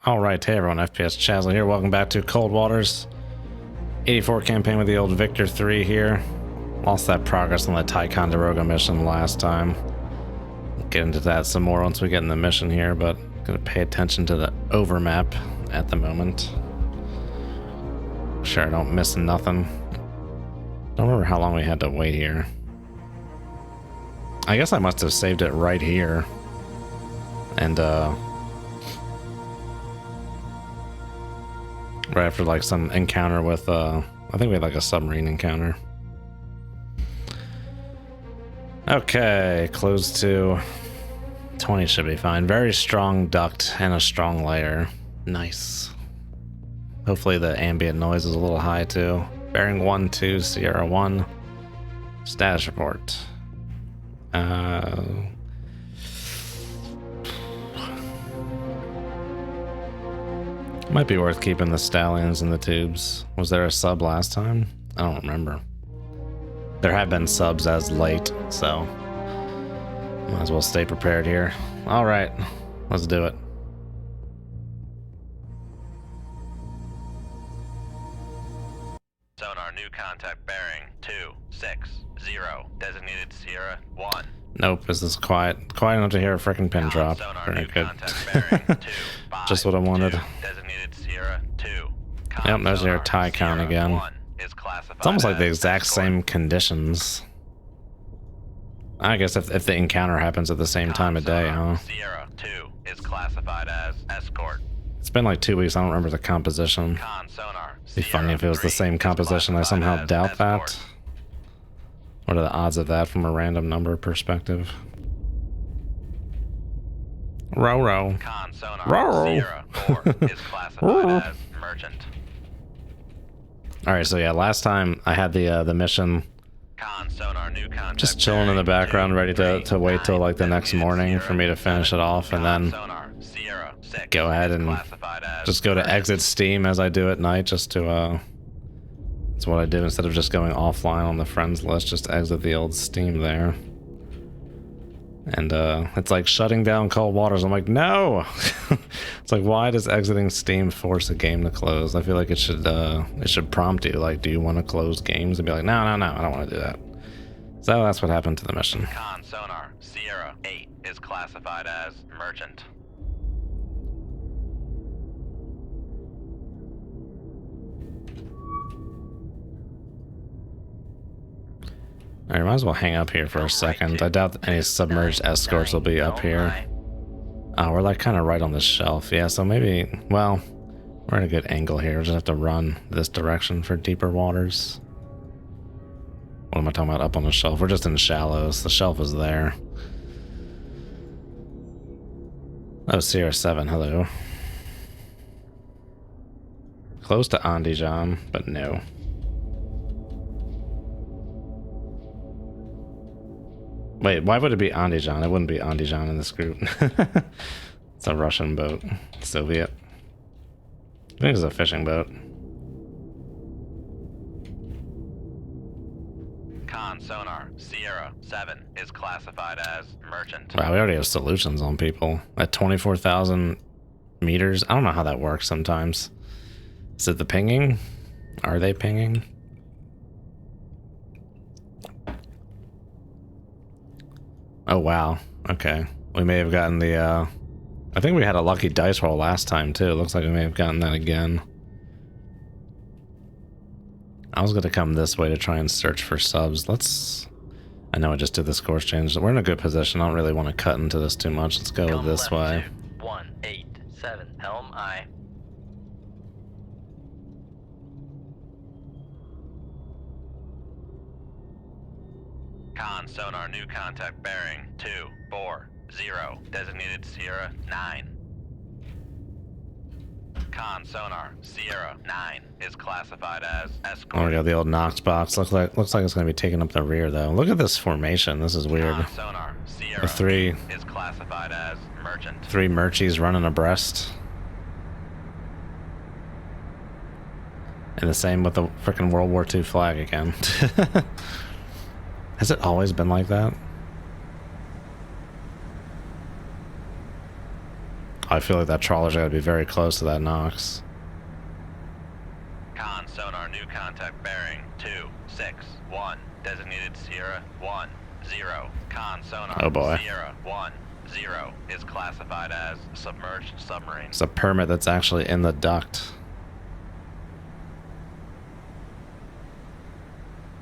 Alright, hey everyone, FPS Chazla here. Welcome back to Cold Waters. 84 campaign with the old Victor 3 here. Lost that progress on the Ticonderoga mission last time. We'll get into that some more once we get in the mission here, but gonna pay attention to the overmap at the moment. Sure I don't miss nothing. Don't remember how long we had to wait here. I guess I must have saved it right here. And right after like some encounter with I think we had like a submarine encounter. Okay, close to 20 should be fine. Very strong duct and a strong layer. Nice. Hopefully the ambient noise is a little high too. Bearing 1-2 Sierra 1. Status report. Might be worth keeping the stallions in the tubes. Was there a sub last time? I don't remember. There have been subs as late, so might as well stay prepared here. All right, let's do it. Sonar new contact bearing 260. Designated Sierra 1. Nope, this is quiet enough to hear a freaking pin drop. Very good. Just what I wanted. Designated Sierra 2. Yep, there's your tie count again. It's almost like the exact same conditions. I guess if the encounter happens at the same time of day, huh? Sierra 2 is classified as escort. It's been like 2 weeks, I don't remember the composition. It'd be funny if it was the same composition. I somehow doubt that. What are the odds of that from a random number perspective? Row. Con sonar Row. Sierra 4 is classified as merchant. Alright, so yeah, last time I had the mission Con sonar new contact just chilling in the background, ready to wait till like the next morning for me to finish it off, and then go ahead and just go to exit Steam as I do at night, just to that's what I did instead of just going offline on the friends list, just exit the old Steam there. And it's like shutting down Cold Waters. I'm like, no. It's like, why does exiting Steam force a game to close? I feel like it should prompt you, like, do you want to close games? And be like, no, I don't want to do that. So that's what happened to the mission. Con sonar Sierra 8 is classified as merchant. Alright, might as well hang up here for a second. I doubt any submerged escorts will be up here. Oh, we're like kind of right on the shelf. Yeah, so maybe, well, we're at a good angle here. We'll just have to run this direction for deeper waters. What am I talking about up on the shelf? We're just in shallows. The shelf is there. Oh, Sierra 7, hello. Close to Andijan, but no. Wait, why would it be Andijan? It wouldn't be Andijan in this group. It's a Russian boat. Soviet. I think it's a fishing boat. Con sonar Sierra 7 is classified as merchant. Wow, we already have solutions on people. At 24,000 meters? I don't know how that works sometimes. Is it the pinging? Are they pinging? Oh wow, okay. We may have gotten the, I think we had a lucky dice roll last time too. It looks like we may have gotten that again. I was gonna come this way to try and search for subs. I know I just did this course change. We're in a good position. I don't really want to cut into this too much. Let's go this way. 187 Helm I. Con sonar new contact bearing 240. Designated Sierra 9. Con sonar Sierra 9 is classified as escort. Oh, we got the old Knox box. Looks like it's gonna be taking up the rear though. Look at this formation. This is weird. Con sonar Sierra The three is classified as merchant. 3 Murchies running abreast. And the same with the frickin' World War II flag again. Has it always been like that? I feel like that trawler's got to be very close to that Knox. Con sonar, new contact bearing 261. Designated Sierra 10. Con sonar. Oh boy. Sierra 10 is classified as submerged submarine. It's a permit that's actually in the duct.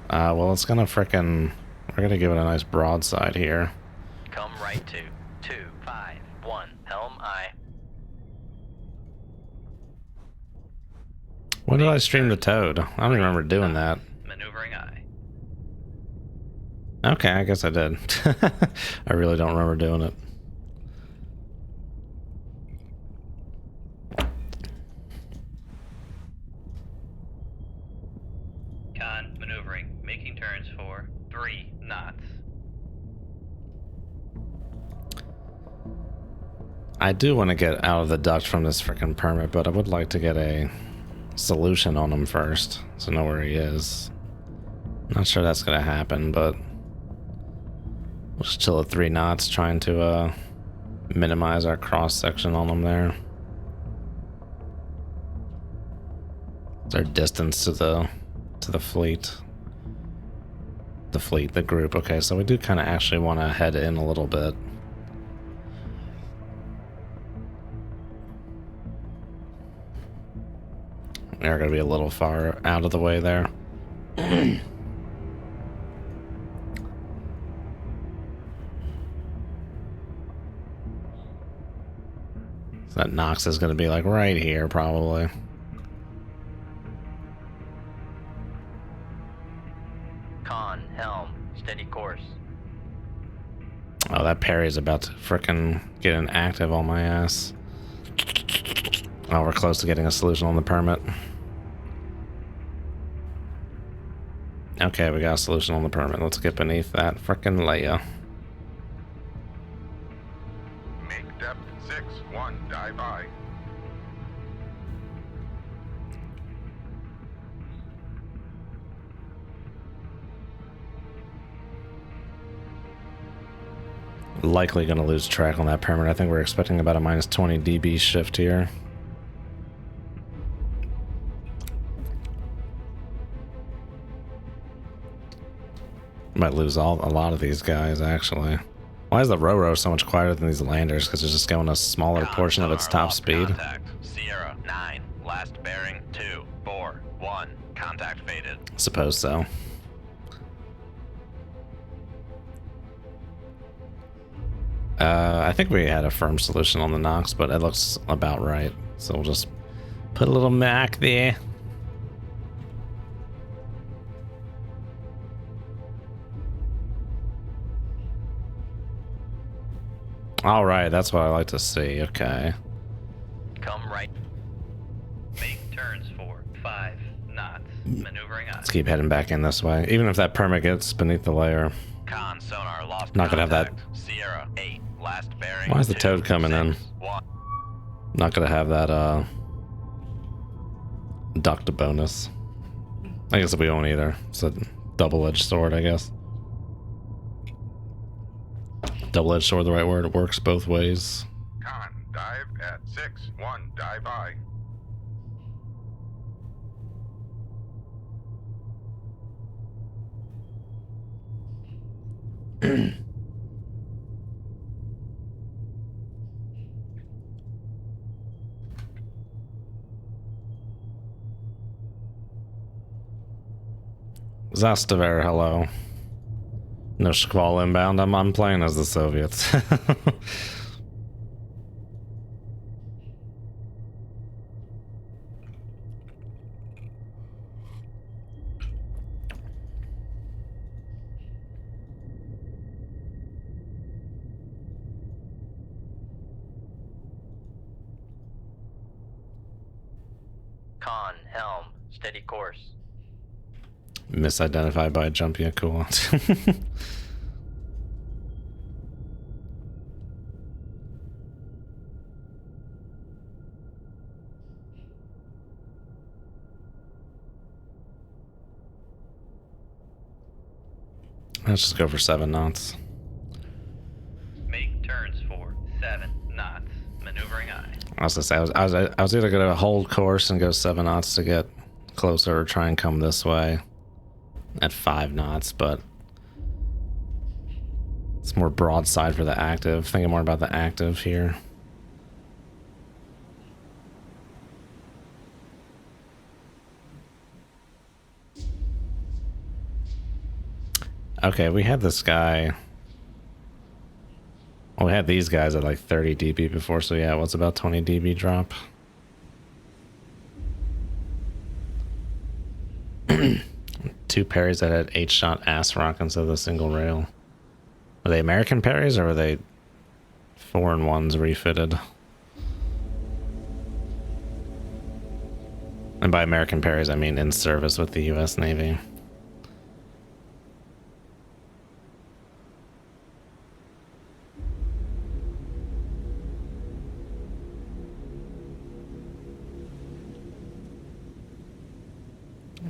Well, it's gonna frickin'... We're gonna give it a nice broadside here. Come right to 251 helm I. When did I stream the Toad? I don't even remember doing that. Maneuvering I. Okay, I guess I did. I really don't remember doing it. Con maneuvering, making turns for 3 knots. I do want to get out of the duct from this frickin' permit, but I would like to get a solution on him first, so know where he is. Not sure that's gonna happen, but we'll just chill at 3 knots, trying to minimize our cross section on him there. It's our distance to the fleet. The group. Okay, so we do kind of actually want to head in a little bit. They're gonna be a little far out of the way there. So that Knox is gonna be like right here, probably. Con helm, steady course. Oh, that Perry's about to frickin' get an active on my ass. Oh, we're close to getting a solution on the permit. Okay, we got a solution on the permit. Let's get beneath that frickin' Leia. Make depth 6-1, dive I. Likely gonna lose track on that permit. I think we're expecting about a minus 20 dB shift here. Might lose a lot of these guys, actually. Why is the Roro so much quieter than these landers? Because it's just going a smaller portion of its top speed. Contact. Sierra 9, last bearing 241. Contact faded. Suppose so. I think we had a firm solution on the Knox, but it looks about right. So we'll just put a little Mac there. All right, that's what I like to see. Okay. Come right. Make turns for 5 knots. Maneuvering I. Let's keep heading back in this way. Even if that permit gets beneath the layer. Con sonar lost. Not gonna have that. Sierra 8, last bearing. Why is the Toad coming in? 1. Not gonna have that duct bonus. I guess we won't either. It's a double-edged sword, I guess. Double-edged sword, the right word. It works both ways. Con, dive at 6-1, dive I. Zastaver, hello. No Squall inbound. I'm playing as the Soviets. Con helm, steady course. Misidentified by a jumpy coolant. Let's just go for 7 knots. Make turns for 7 knots. Maneuvering eye. I was gonna say I was either gonna hold course and go 7 knots to get closer, or try and come this way at 5 knots, but it's more broadside for the active. Thinking more about the active here. Okay, we had this guy. Well, we had these guys at like 30 dB before, so yeah, what's about 20 dB drop? Two parries that had 8-shot ass rock instead of the single rail. Were they American parries or were they foreign ones refitted? And by American parries, I mean in service with the US Navy.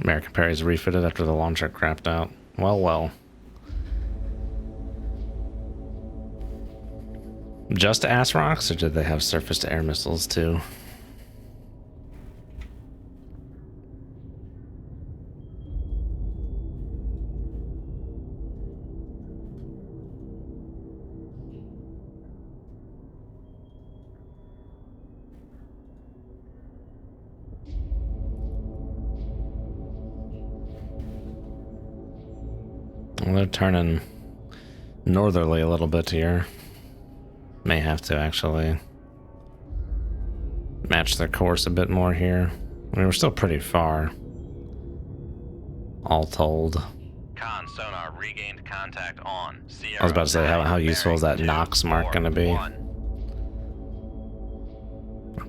American parries refitted after the launcher crapped out. Well, well. Just ass rocks, or did they have surface-to-air missiles too? Well, they're turning northerly a little bit here. May have to actually match their course a bit more here. I mean, we're still pretty far, all told. Con sonar regained contact on Sierra. I was about to say, how useful is that Knox mark going to be?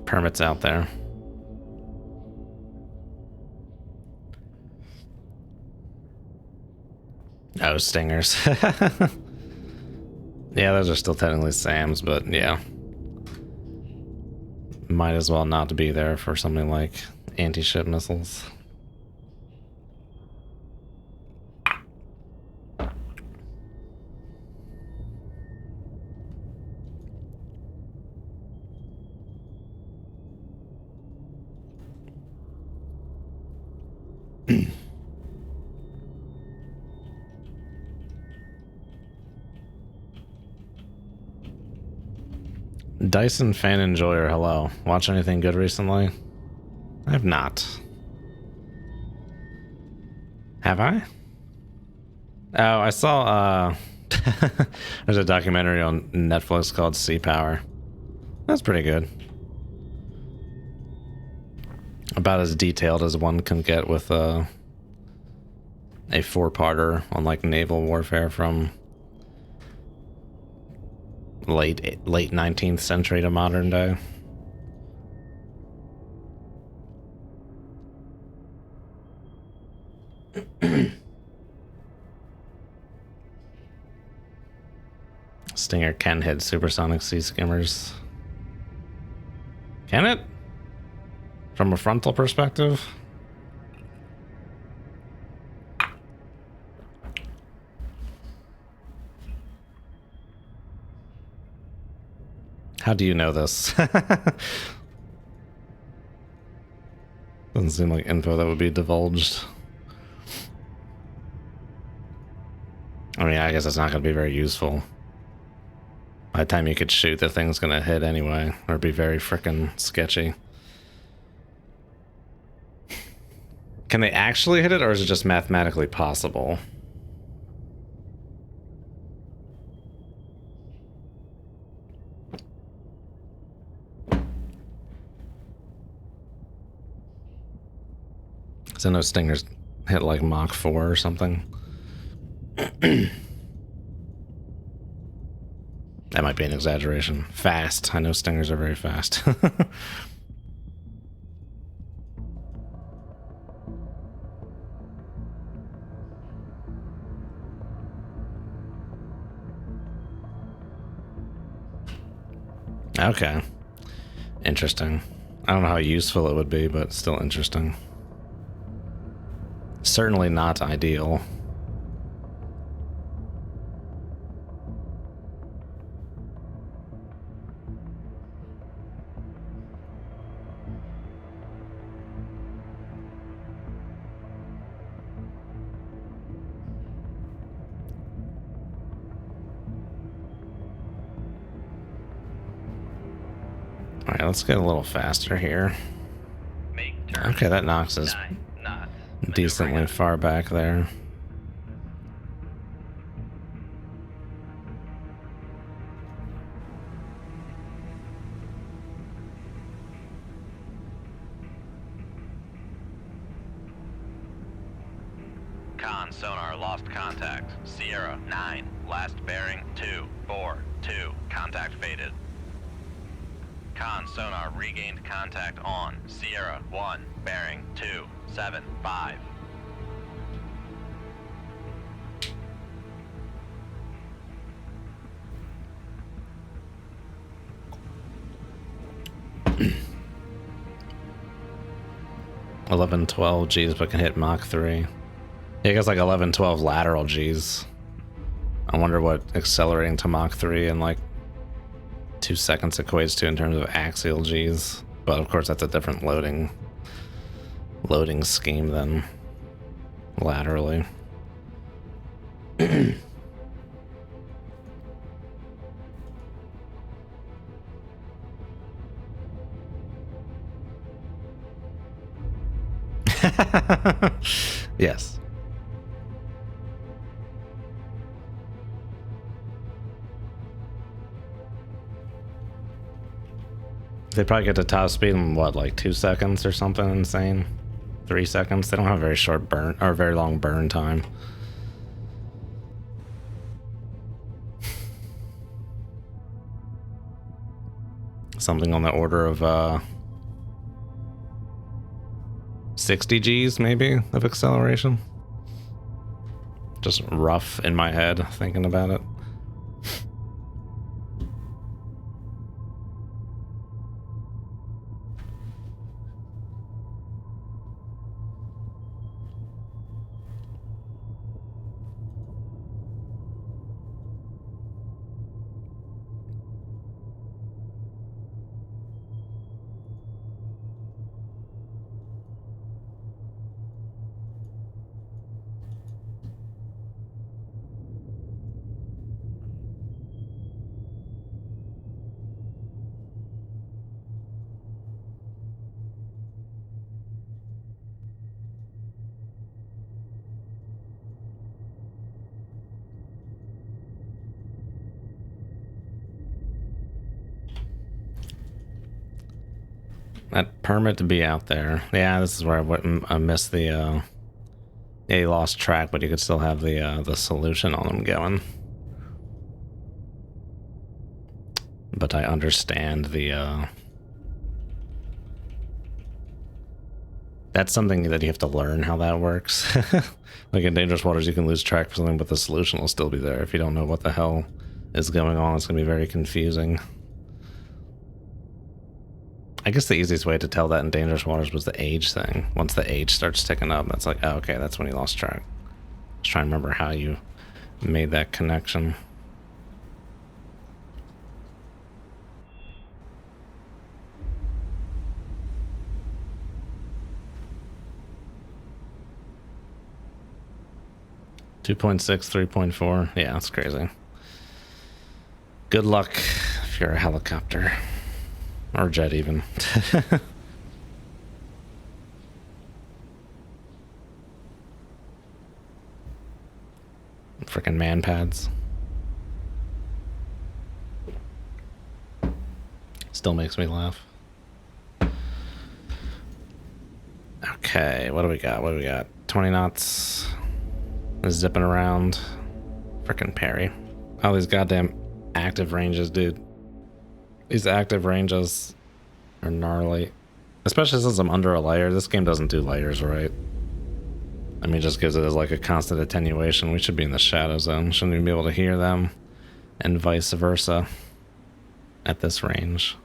Permits out there. Oh, Stingers. Yeah, those are still technically SAMs, but yeah. Might as well not be there for something like anti-ship missiles. Dyson fan enjoyer, hello. Watch anything good recently? I have not. Have I? Oh, I saw there's a documentary on Netflix called Sea Power. That's pretty good. About as detailed as one can get with a 4-parter on like naval warfare from late 19th century to modern day. Stinger can hit supersonic sea skimmers. Can it? From a frontal perspective? How do you know this? Doesn't seem like info that would be divulged. I mean, I guess it's not going to be very useful. By the time you could shoot, the thing's going to hit anyway, or be very frickin' sketchy. Can they actually hit it, or is it just mathematically possible? Because I know Stingers hit like Mach 4 or something. That might be an exaggeration. Fast. I know Stingers are very fast. Okay. Interesting. I don't know how useful it would be, but still interesting. Certainly not ideal. Alright, let's get a little faster here. Make turn Okay, that knocks us 9 knots. decently Maneuvering far back there. Con sonar lost contact. Sierra 9. Last bearing 242. Contact faded. Con sonar regained contact on. Sierra 1. Bearing 275. $11-12 G's, but can hit Mach 3. Yeah, I guess like 11-12 lateral G's. I wonder what accelerating to Mach 3 in like 2 seconds equates to in terms of axial G's. But of course that's a different loading scheme than laterally. Yes. They probably get to top speed in what, like 2 seconds or something insane? 3 seconds? They don't have very short burn or very long burn time. Something on the order of 60 G's maybe of acceleration. Just rough in my head thinking about it. That permit to be out there. Yeah, this is where I missed the yeah, you lost track, but you could still have the solution on them going. But I understand the that's something that you have to learn how that works. Like in Dangerous Waters you can lose track for something, but the solution will still be there. If you don't know what the hell is going on, it's gonna be very confusing. I guess the easiest way to tell that in Dangerous Waters was the age thing. Once the age starts ticking up, that's like, oh, okay, that's when you lost track. Just trying to remember how you made that connection. .6, 3.4. Yeah, that's crazy. Good luck if you're a helicopter. Or jet even. Frickin' man pads. Still makes me laugh. Okay, what do we got? What do we got? 20 knots. Zipping around. Frickin' Perry. All these goddamn active ranges, dude. These active ranges are gnarly. Especially since I'm under a layer. This game doesn't do layers right. I mean, it just gives it as like a constant attenuation. We should be in the shadow zone. Shouldn't even be able to hear them. And vice versa. At this range.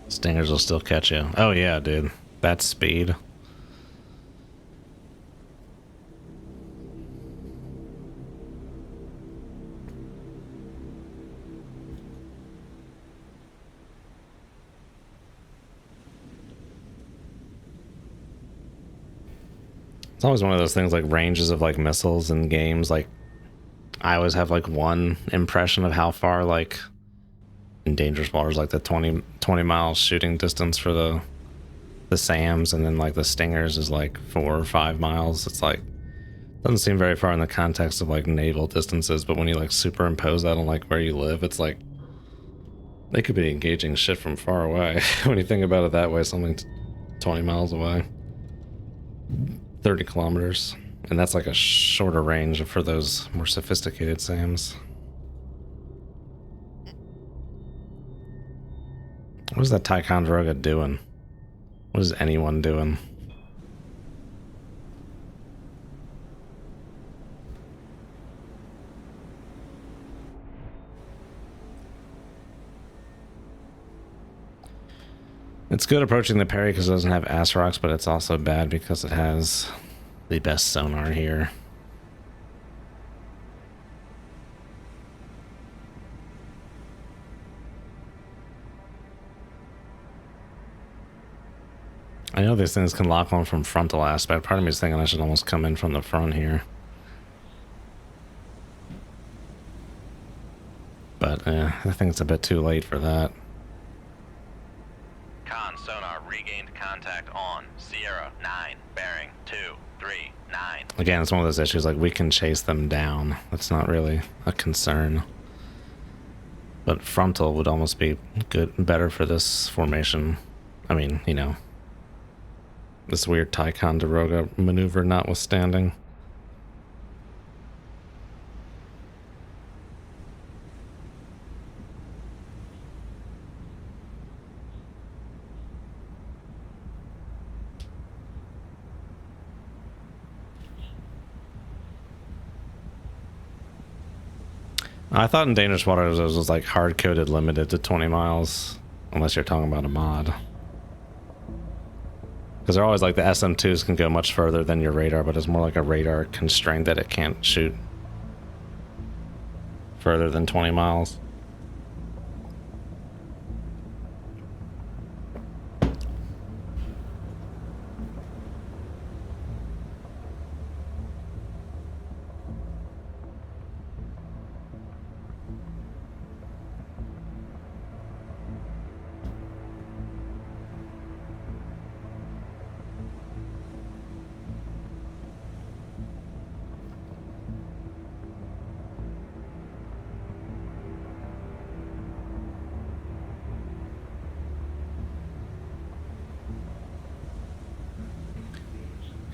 Stingers will still catch you. Oh yeah, dude. That's speed. It's always one of those things, like ranges of like missiles in games. Like I always have like one impression of how far, like in Dangerous Waters, like the 20 mile shooting distance for the SAMs, and then like the Stingers is like 4 or 5 miles. It's like doesn't seem very far in the context of like naval distances, but when you like superimpose that on like where you live, it's like they could be engaging shit from far away. When you think about it that way, something 20 miles away, 30 kilometers, and that's like a shorter range for those more sophisticated SAMs. What is that Ticonderoga doing? What is anyone doing? It's good approaching the Perry because it doesn't have ass rocks, but it's also bad because it has the best sonar here. I know these things can lock on from frontal aspect. Part of me is thinking I should almost come in from the front here. But I think it's a bit too late for that. Con sonar regained contact on Sierra 9, bearing 239. Again, it's one of those issues, like we can chase them down. That's not really a concern. But frontal would almost be better for this formation. I mean, you know, this weird Ticonderoga maneuver notwithstanding. I thought in Dangerous Waters it was like hard-coded limited to 20 miles, unless you're talking about a mod. Because they're always like the SM2s can go much further than your radar, but it's more like a radar constraint that it can't shoot further than 20 miles.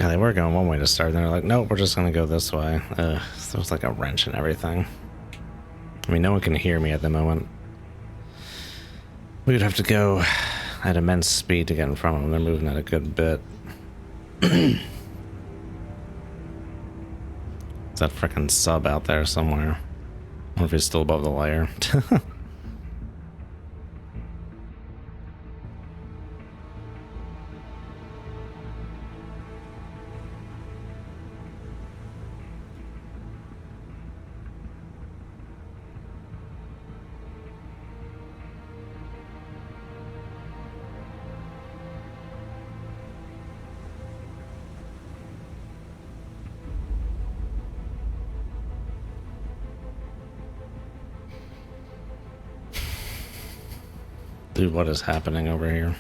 Yeah, they were going one way to start, and they're like, nope, we're just gonna go this way. So it's like a wrench and everything. I mean, no one can hear me at the moment. We would have to go at immense speed to get in front of them. They're moving at a good bit. Is that frickin' sub out there somewhere? I wonder if he's still above the layer. Dude, what is happening over here?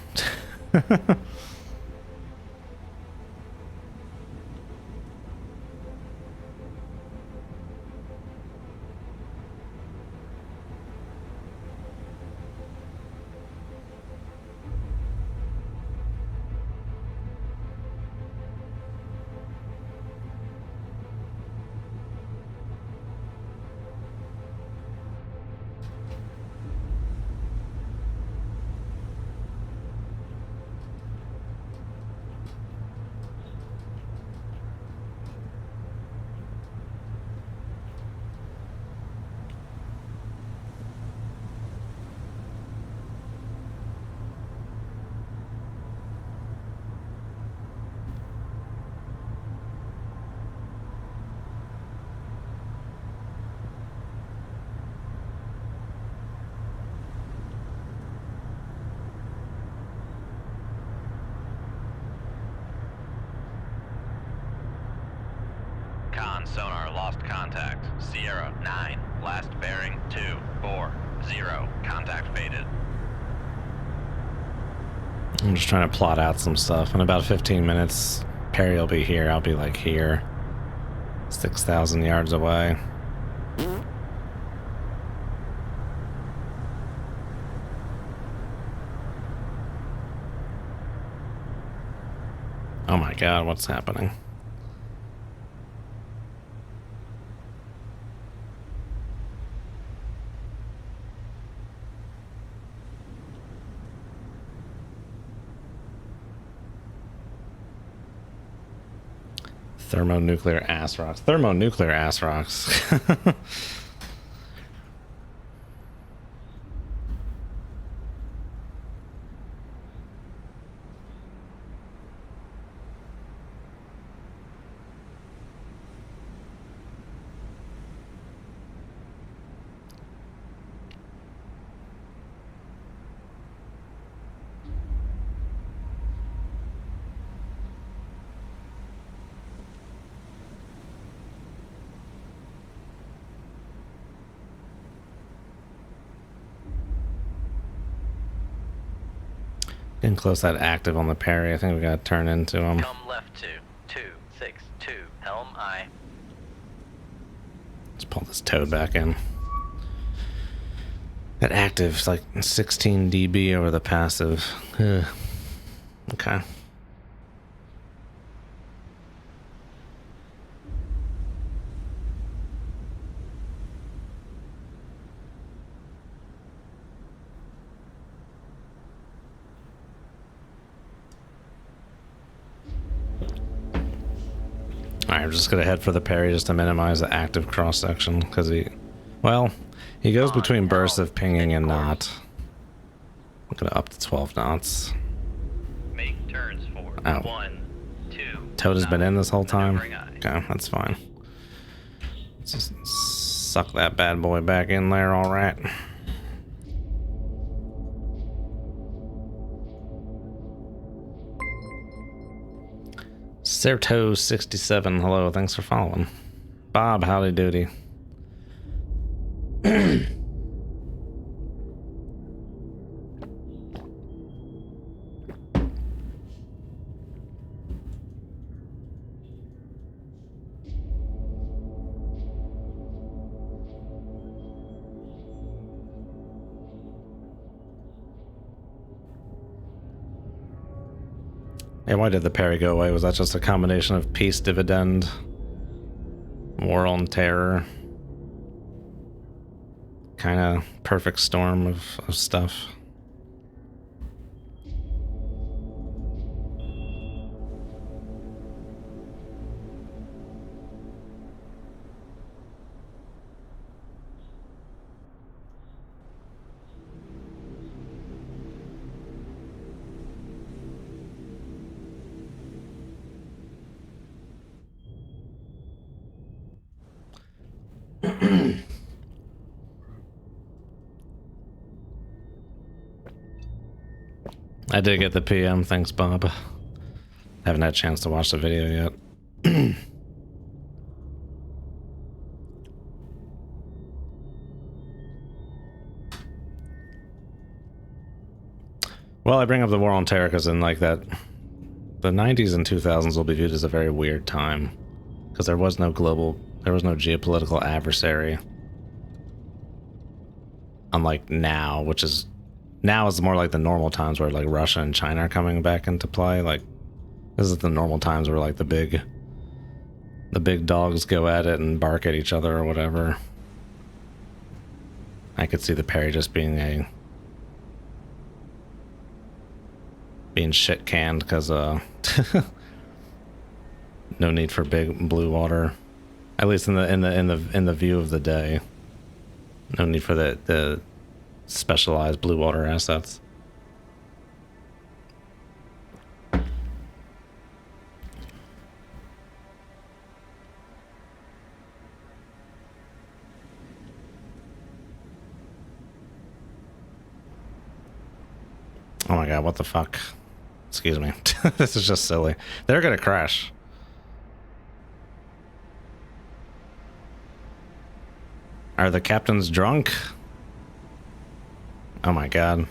on sonar, lost contact. Sierra 9, last bearing 240. Contact faded. I'm just trying to plot out some stuff. In about 15 minutes, Perry will be here. I'll be like here, 6,000 yards away. Oh my god, what's happening? Thermonuclear ass rocks. Thermonuclear ass rocks. Getting close to that active on the Perry. I think we gotta turn into him. Come left 262, helm I. Let's pull this toad back in. That active's like 16 dB over the passive. Ugh. Okay. Alright, I'm just gonna head for the Perry just to minimize the active cross section because he goes between bursts of pinging and not. I'm gonna up to 12 knots. Make turns for Oh. 1, 2. Toad has been in this whole time. Maneuvering eye. Okay, that's fine. Let's just suck that bad boy back in there, alright. Serto67, hello, thanks for following. Bob, howdy doody. Yeah, why did the Perry go away? Was that just a combination of peace dividend, war on terror, kind of perfect storm of stuff? I did get the PM, thanks Bob. Haven't had a chance to watch the video yet. Well, I bring up the war on terror because in like that, the 90s and 2000s will be viewed as a very weird time because there was no geopolitical adversary. Unlike now, which is more like the normal times where like Russia and China are coming back into play. Like this is the normal times where like the big dogs go at it and bark at each other or whatever. I could see the Perry just being shit canned because no need for big blue water, at least in the view of the day. No need for the specialized blue water assets. Oh my god, what the fuck? Excuse me. This is just silly. They're gonna crash. Are the captains drunk? Oh my god.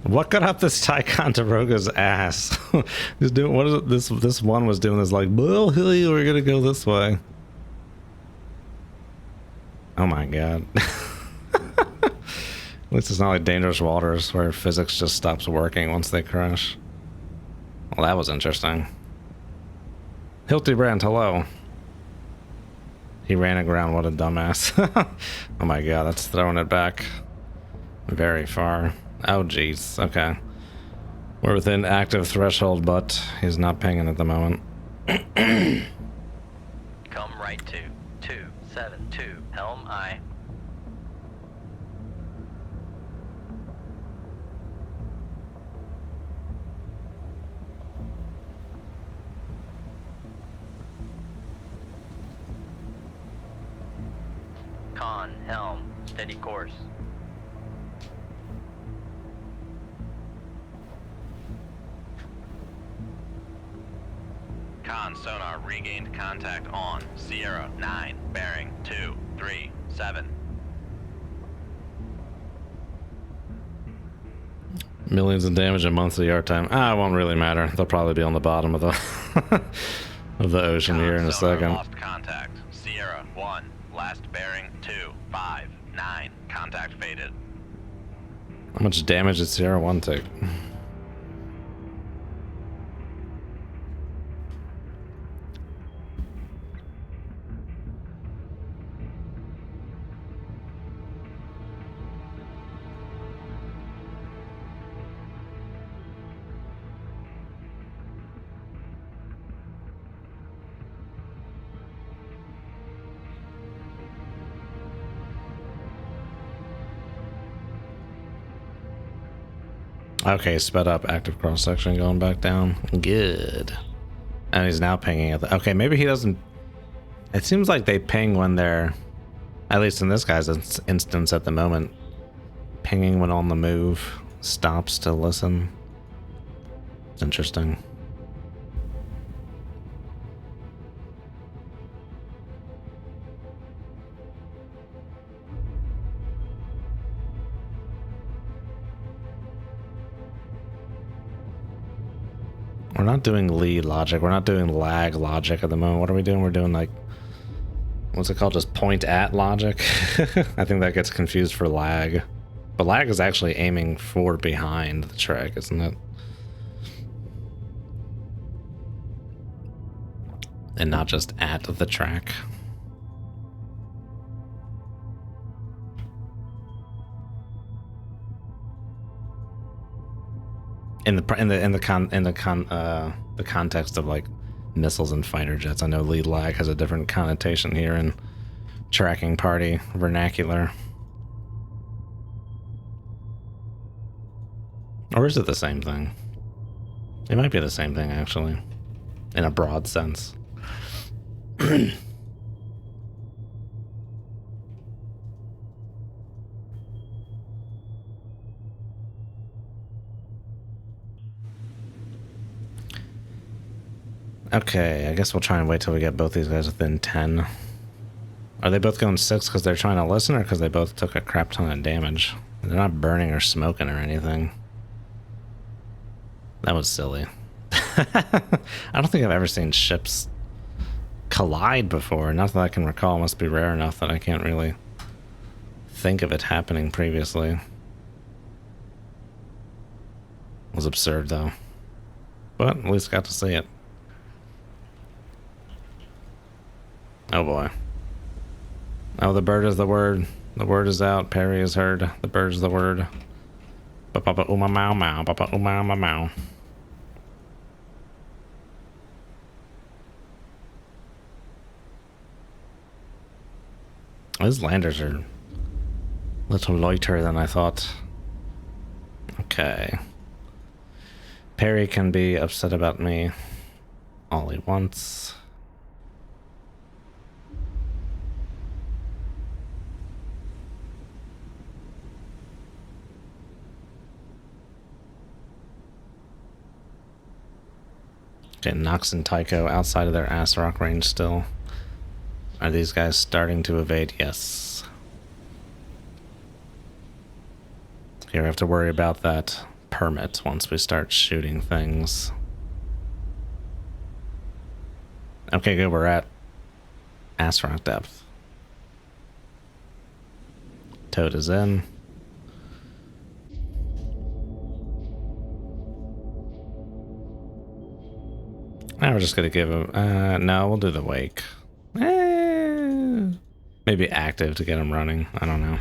What got up this Ticonderoga's ass? He's doing, what is it? This one was doing this like, well, hey, we're gonna go this way. Oh my god. At least it's not like Dangerous Waters where physics just stops working once they crash. Well, that was interesting. Hildebrand, hello. He ran aground, what a dumbass. Oh my god, that's throwing it back very far. Oh jeez, okay. We're within active threshold, but he's not pinging at the moment. Come right to 272 Helm I. Con, helm, steady course. Con sonar regained contact on Sierra 9, bearing 237. Millions of damage a monthly yard time. Ah, it won't really matter. They'll probably be on the bottom of the of the ocean here in a second. Lost contact. Sierra 1, last bearing 259. Contact faded. How much damage did Sierra 1 take? Okay, sped up, active cross section going back down. Good. And he's now pinging at the, okay, maybe he doesn't, it seems like they ping when they're, at least in this guy's instance at the moment, pinging when on the move, stops to listen. It's interesting. We're not doing lead logic. We're not doing lag logic at the moment. What are we doing? We're doing like, what's it called? Just point at logic? I think that gets confused for lag. But lag is actually aiming for behind the track, isn't it? And not just at the track. In the context of like missiles and fighter jets, I know lead lag has a different connotation here in tracking party vernacular. Or is it the same thing? It might be the same thing actually, in a broad sense. Okay, I guess we'll try and wait till we get both these guys within 10. Are they both going 6 because they're trying to listen, or because they both took a crap ton of damage? They're not burning or smoking or anything. That was silly. I don't think I've ever seen ships collide before. Not that I can recall. It must be rare enough that I can't really think of it happening previously. It was absurd, though. But at least got to see it. Oh boy. Oh, the bird is the word. The word is out. Perry is heard. The bird is the word. Ba-ba-ba uma mau mau. Ba-ba uma mau mau. These landers are a little lighter than I thought. Okay. Perry can be upset about me all he wants. Okay, Nox and Tycho outside of their ass rock range still. Are these guys starting to evade? Yes. Here we have to worry about that permit once we start shooting things. Okay, good, we're at ass rock depth. Toad is in. Now we're just gonna give him, no, we'll do the wake. Maybe active to get him running, I don't know.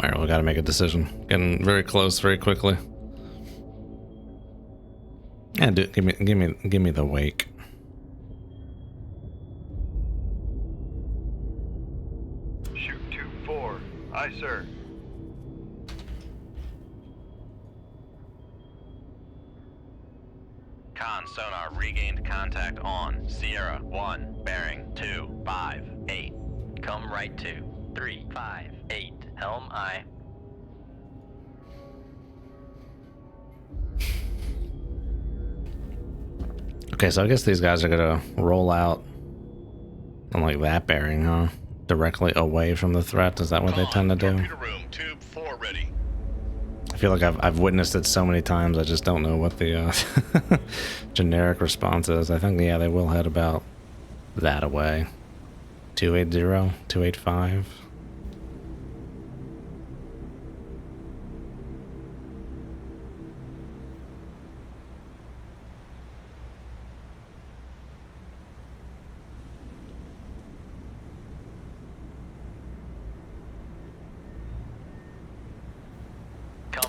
Alright, we gotta make a decision. Getting very close very quickly. Yeah, give me the wake. Shoot 2-4. Aye, sir. Con sonar regained contact on Sierra 1, bearing 258. Come right to 358. Helm aye. Okay, so I guess these guys are gonna roll out on like that bearing, huh? Directly away from the threat. Is that what they tend to do? Torpedo room, tube 4 ready. I feel like I've witnessed it so many times. I just don't know what the generic response is. I think, yeah, they will head about that away. 280, 285.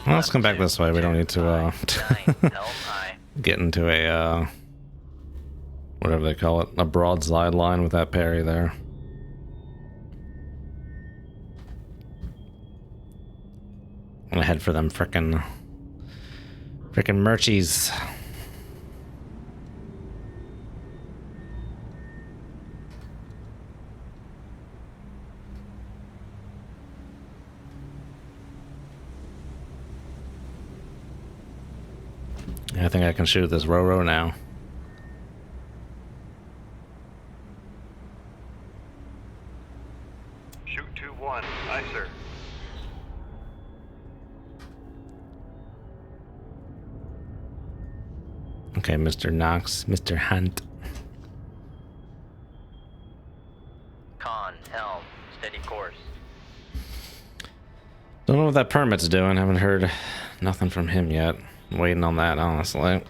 Well, let's come back this way. We don't need to get into a whatever they call it, a broadside line with that parry there. I'm gonna head for them frickin' Murchies. I think I can shoot this Roro now. Shoot 2-1. Aye, sir. Okay, Mr. Knox, Mr. Hunt. Con, helm, steady course. Don't know what that permit's doing. Haven't heard nothing from him yet. Waiting on that, honestly.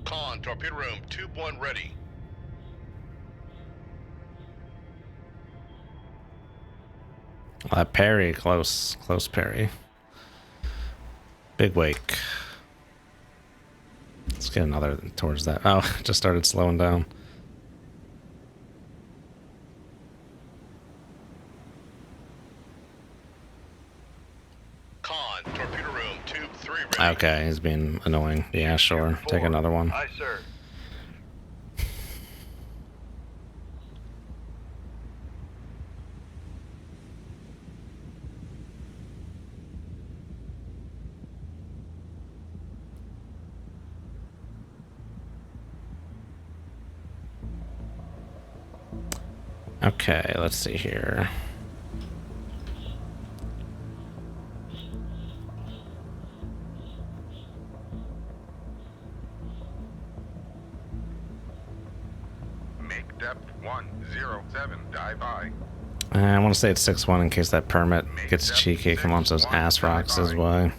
Con, torpedo room, tube 1 ready. Parry, close parry. Big wake. Let's get another towards that. Oh, just started slowing down. Con, torpedo room, tube 3 ready. Okay, he's being annoying. Yeah, sure. Take another one. Aye, sir. Okay, let's see here. Make depth 107. Dive by. I want to say it's 6-1 in case that permit gets cheeky. Come on, those ass rocks his way.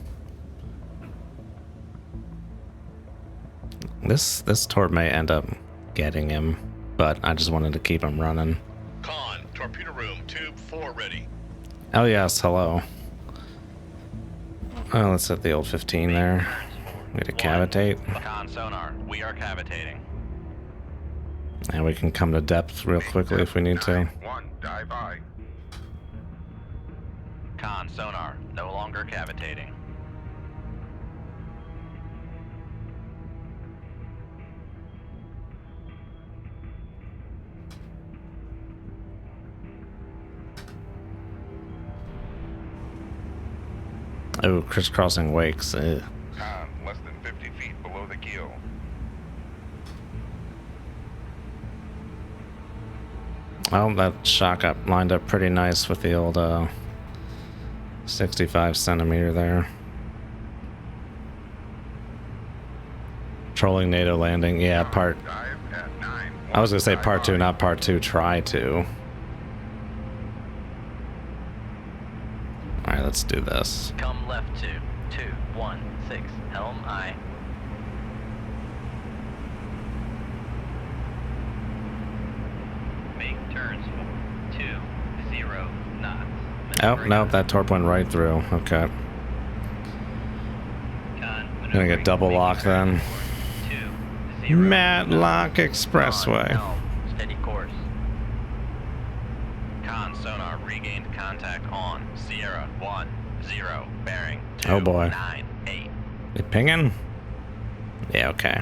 This torp may end up getting him, but I just wanted to keep him running. Con, torpedo room, tube 4 ready. Oh yes, hello. Oh, let's set the old 15 there. We to cavitate. Con sonar, we are cavitating. And we can come to depth real quickly if we need to. 1, dive I. Con sonar, no longer cavitating. Oh, crisscrossing wakes. Ugh. Con, less than 50 feet below the keel. Well, that shot got lined up pretty nice with the old 65 centimeter there. Trolling NATO landing. Yeah, part. Dive at 9. I was gonna say dive part 2, I. not part 2. Try to. Alright, let's do this. Come left 2, 216, helm I. Make turns for 20 knots. Oh, no, that torp went right through. Okay. Gonna get double lock then. 20 Matlock Expressway. Helm, steady course. Con sonar regained contact on Sierra 10 bearing Oh, boy. 298. They pinging? Yeah, okay.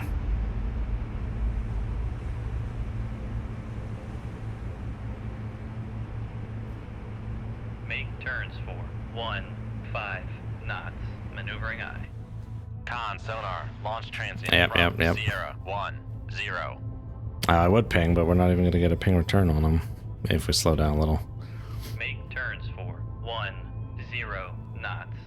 Make turns for 15 knots. Maneuvering I. Con sonar launch transient Yep, from yep. Sierra 10. I would ping, but we're not even gonna get a ping return on them. Maybe if we slow down a little. Make turns for 10 knots.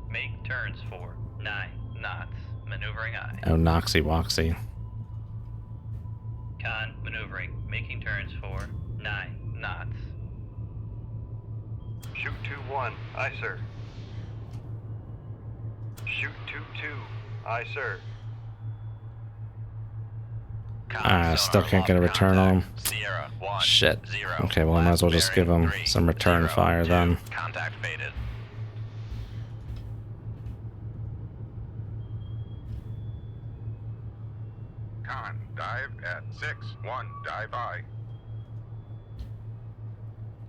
Make turns for 9 knots. Maneuvering I. Oh, Noxy Woxy. Con maneuvering. Making turns for 9 knots. Shoot 2-1. Aye, sir. Shoot 2-2. Aye, sir. Ah, still can't get a return on him. Sierra 10. Shit. Okay, well, I might as well just give him some return fire then. Contact faded. Con, dive at 6-1, dive I.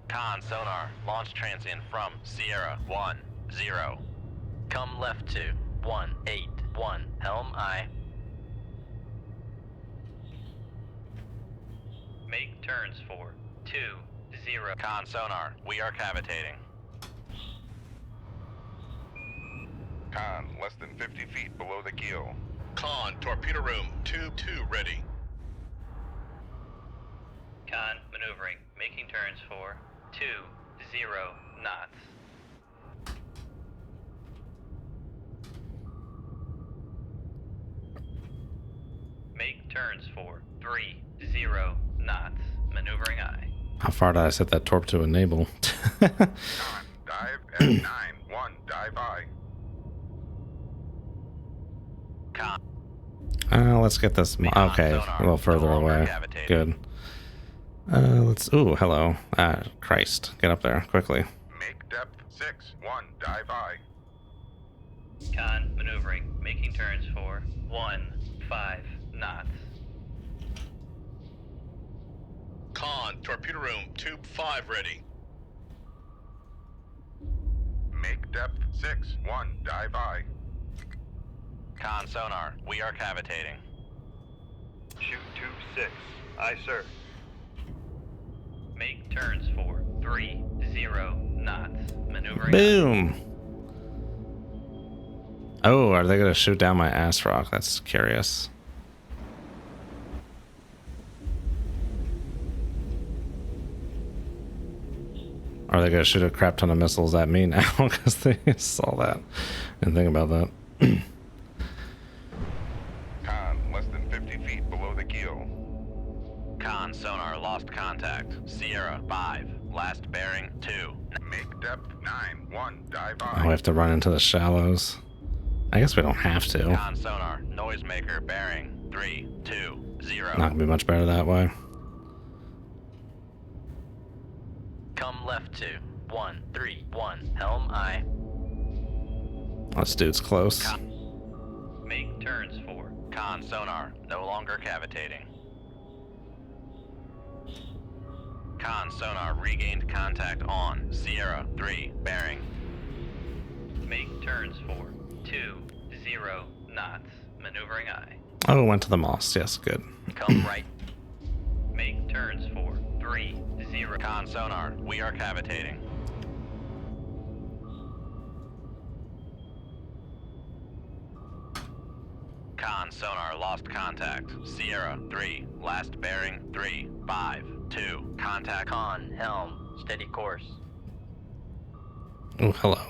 Con sonar launch transient from Sierra 10. Come left to 181 helm I. Make turns for 20. Con sonar, we are cavitating. Con, less than 50 feet below the keel. Con, torpedo room, tube 2 ready. Con maneuvering, making turns for 20 knots. Make turns for 30 knots. Maneuvering I. How far did I set that torp to enable? Con, dive at 9-1, dive I. Con. Let's get this. Okay, a little further away. Good. Let's. Ooh, hello. Christ. Get up there quickly. Make depth 6-1, dive I. Con maneuvering, making turns for 15 knots. Con, torpedo room, tube 5 ready. Make depth 6-1, dive I. Con sonar, we are cavitating. Shoot tube 6. Aye, sir. Make turns for 30 knots. Maneuvering. Boom. Oh, are they gonna shoot down my ass rock? That's curious. Are they gonna shoot a crap ton of missiles at me now? Because they saw that. Didn't think about that. Con, less than 50 feet below the keel. Con sonar lost contact. Sierra 5. Last bearing 2. Make depth 9-1, dive Oh, I. we have to run into the shallows. I guess we don't have to. Con sonar noisemaker bearing 320. Not gonna be much better that way. Come left to 131 helm I. This dude's close. Make turns for con sonar no longer cavitating. Con sonar regained contact on Sierra 3 bearing. Make turns for 20 knots. Maneuvering eye. Oh, went to the Moss. Yes, good. Come right. Make turns for 30. Con sonar, we are cavitating. Con sonar lost contact. Sierra 3, last bearing 352. Contact. Con helm, steady course. Oh, hello.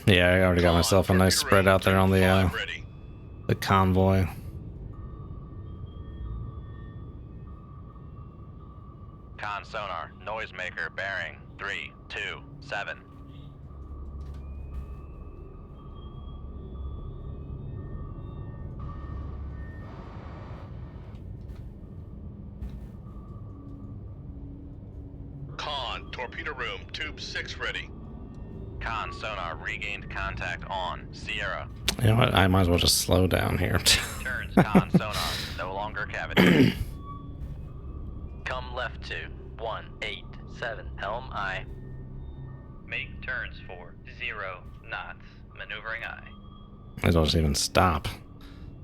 Yeah, I already got myself a nice spread out there on Ready. the convoy. Con sonar, noisemaker bearing 327. Con, torpedo room, tube 6 ready. Con sonar regained contact on Sierra. You know what? I might as well just slow down here. Turns con sonar, no longer cavity. Come left to 187, helm eye. Make turns for 0 knots, maneuvering eye. Might as well just even stop.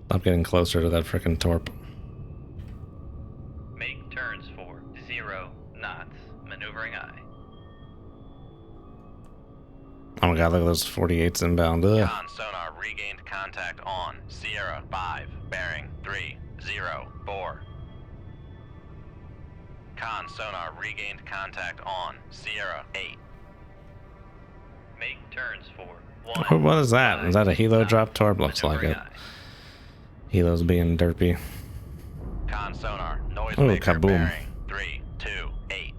Stop getting closer to that frickin' torp. Make turns for 0 knots, maneuvering eye. Oh my god, look at those 48s inbound. Ugh. Con sonar regained contact on Sierra 5, bearing 304. Con sonar regained contact on Sierra 8. Make turns for 1. What is that? Is that a helo drop torp? Looks like it. Helo's being derpy. Con sonar, noise Oh, maker kaboom. bearing 328.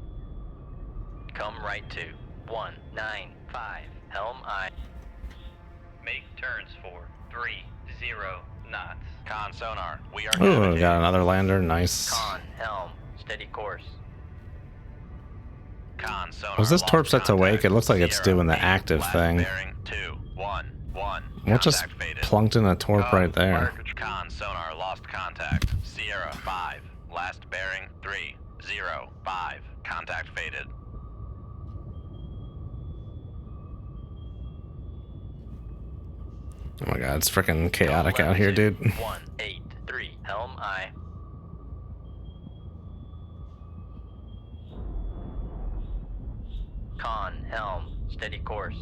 Come right to 195, helm eye. Make turns for 30 knots. Con sonar, we are Oh, we navigating. got another lander. Nice. Con helm, steady course. Con sonar. Was this lost torp set to wake? contact. It looks like it's Sierra doing the 8, active last thing. Bearing 211. What just Contact faded. plunked in a torp right there? Con sonar lost contact. Sierra 5, last bearing 305. Contact faded. Oh my god, it's freaking chaotic Come out here, left to dude. 183, helm eye. Con helm, steady course.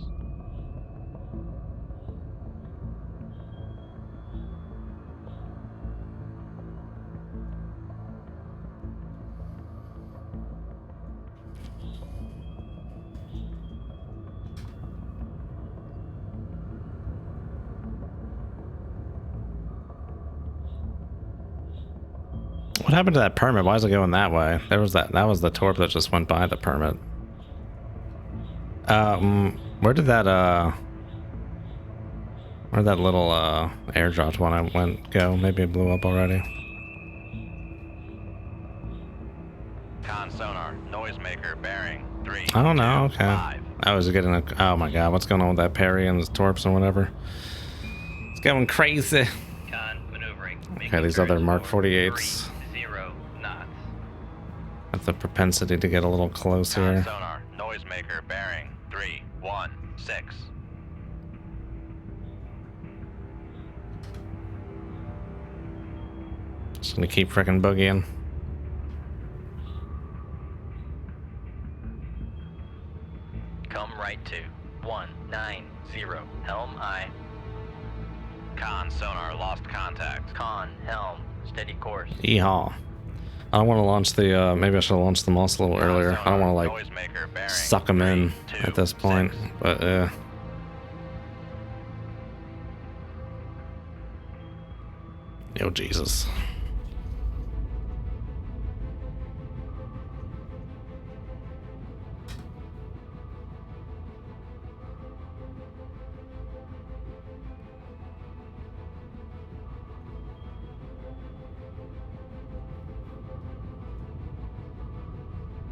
What happened to that permit? Why is it going that way? There was that was the torp that just went by the permit. Where'd that little airdrop one I went go? Maybe it blew up already. Con sonar, noisemaker bearing 3. I don't know, okay. 5. I was getting a oh my god, what's going on with that Perry and the torps and whatever? It's going crazy. Con maneuvering. Okay, these other Mark 48s 30 knots. have the propensity to get a little close Con here. sonar, noisemaker bearing 316. Just gonna keep frickin' boogieing. Come right to 190, helm eye. Con sonar lost contact. Con helm, steady course. Yeehaw. I don't want to launch the, maybe I should have launched the Moss a little earlier. I don't want to, like, Noisemaker bearing suck them in 326. at this point, but, Yo, Jesus.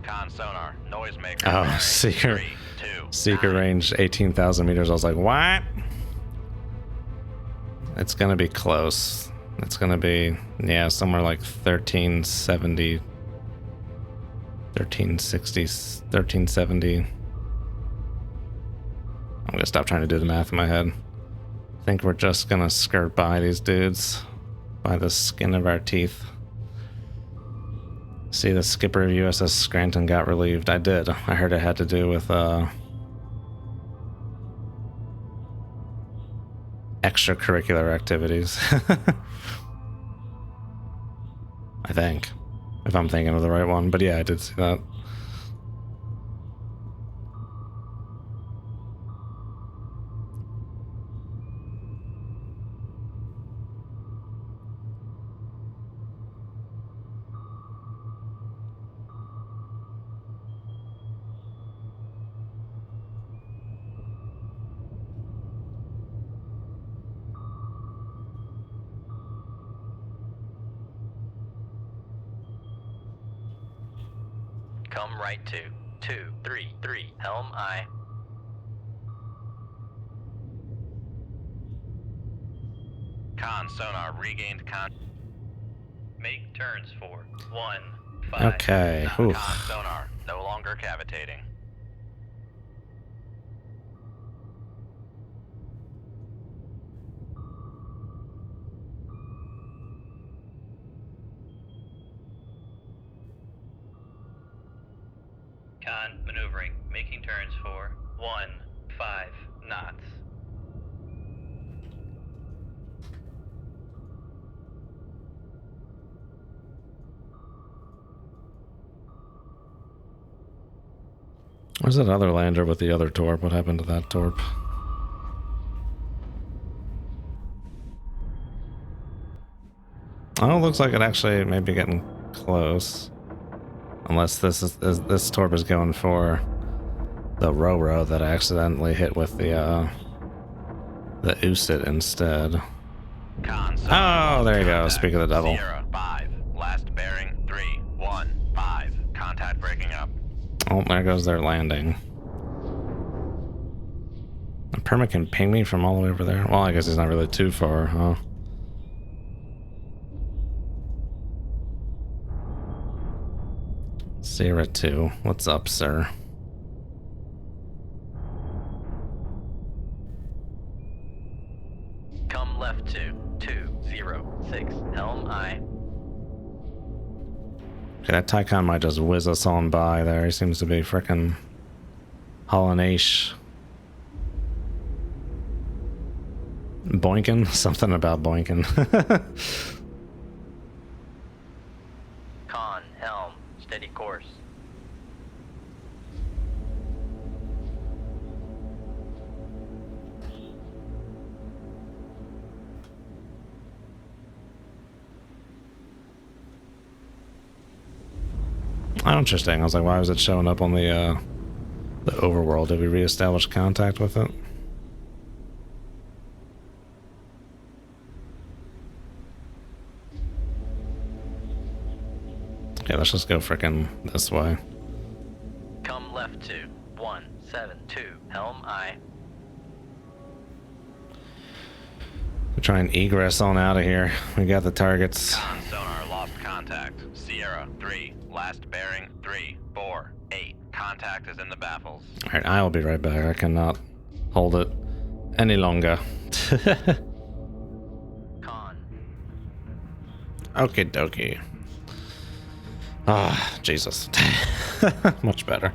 Con sonar, noisemaker. Oh, bearing seeker. 329. Seeker range 18,000 meters. I was like, what? It's gonna be close. It's gonna be, yeah, somewhere like 1370. 1360, 1370. I'm gonna stop trying to do the math in my head. I think we're just gonna skirt by these dudes by the skin of our teeth. See, the skipper of USS Scranton got relieved. I did. I heard it had to do with extracurricular activities. I think, if I'm thinking of the right one. But yeah, I did see that. Come right to 233 Helm I. Con sonar regained con. Make turns for 1, 5. Okay, Con oof. sonar no longer cavitating. Con maneuvering, making turns for 1, 5 knots. Where's that other lander with the other torp? What happened to that torp? Oh, looks like it actually may be getting close. Unless this torp is going for the Roro that I accidentally hit with the Usit instead. Oh, there you go. Speak of the devil. Sierra 5, last bearing 3, 1, 5. Contact breaking up. Oh, there goes their landing. A permit can ping me from all the way over there. Well, I guess he's not really too far, huh? Sierra 2, what's up, sir? Come left to 206 Helm I. Okay, that Tycon might just whiz us on by there. He seems to be frickin' Holland-ish. Boinkin? Something about boinkin. Con helm, steady course. Oh, interesting. I was like, why was it showing up on the overworld? Did we reestablish contact with it? Okay, let's just go frickin' this way. Come left to 172 Helm I. Try and egress on out of here. We got the targets. Con sonar lost contact. Sierra 3, last bearing 3, 4, 8. Contact is in the baffles. Alright, I'll be right back. I cannot hold it any longer. Con. Okie dokie. Ah, Jesus. Much better.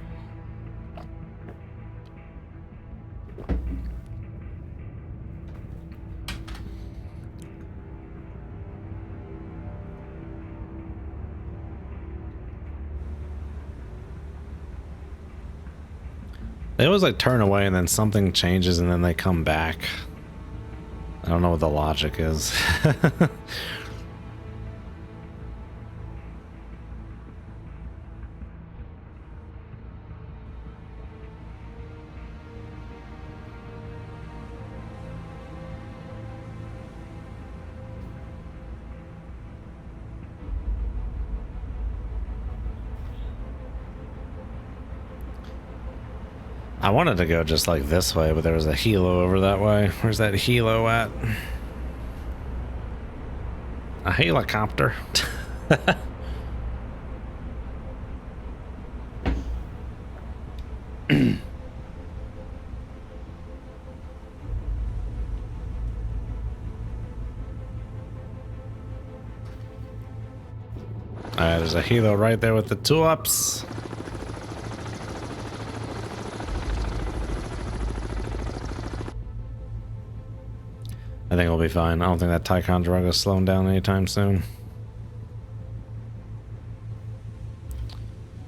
They always like turn away and then something changes and then they come back. I don't know what the logic is. I wanted to go just like this way, but there was a helo over that way. Where's that helo at? A helicopter. Alright, there's a helo right there with the tulips. I think we'll be fine. I don't think that Ticonderoga is slowing down anytime soon.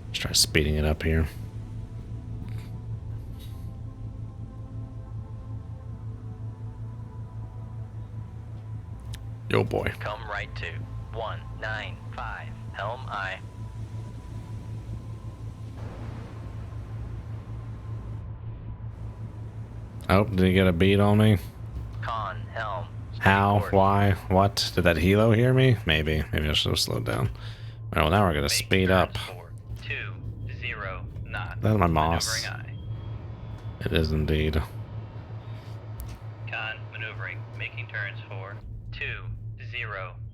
Let's try speeding it up here. Yo boy. Come right to 195. Helm I. Oh, did he get a beat on me? Con, helm. How? Why? What? Did that helo hear me? Maybe. Maybe I should have slowed down. Alright, well now we're gonna speed up. 20 knots. That's my Moss. Maneuvering I. It is indeed. Con, maneuvering. Making turns for 20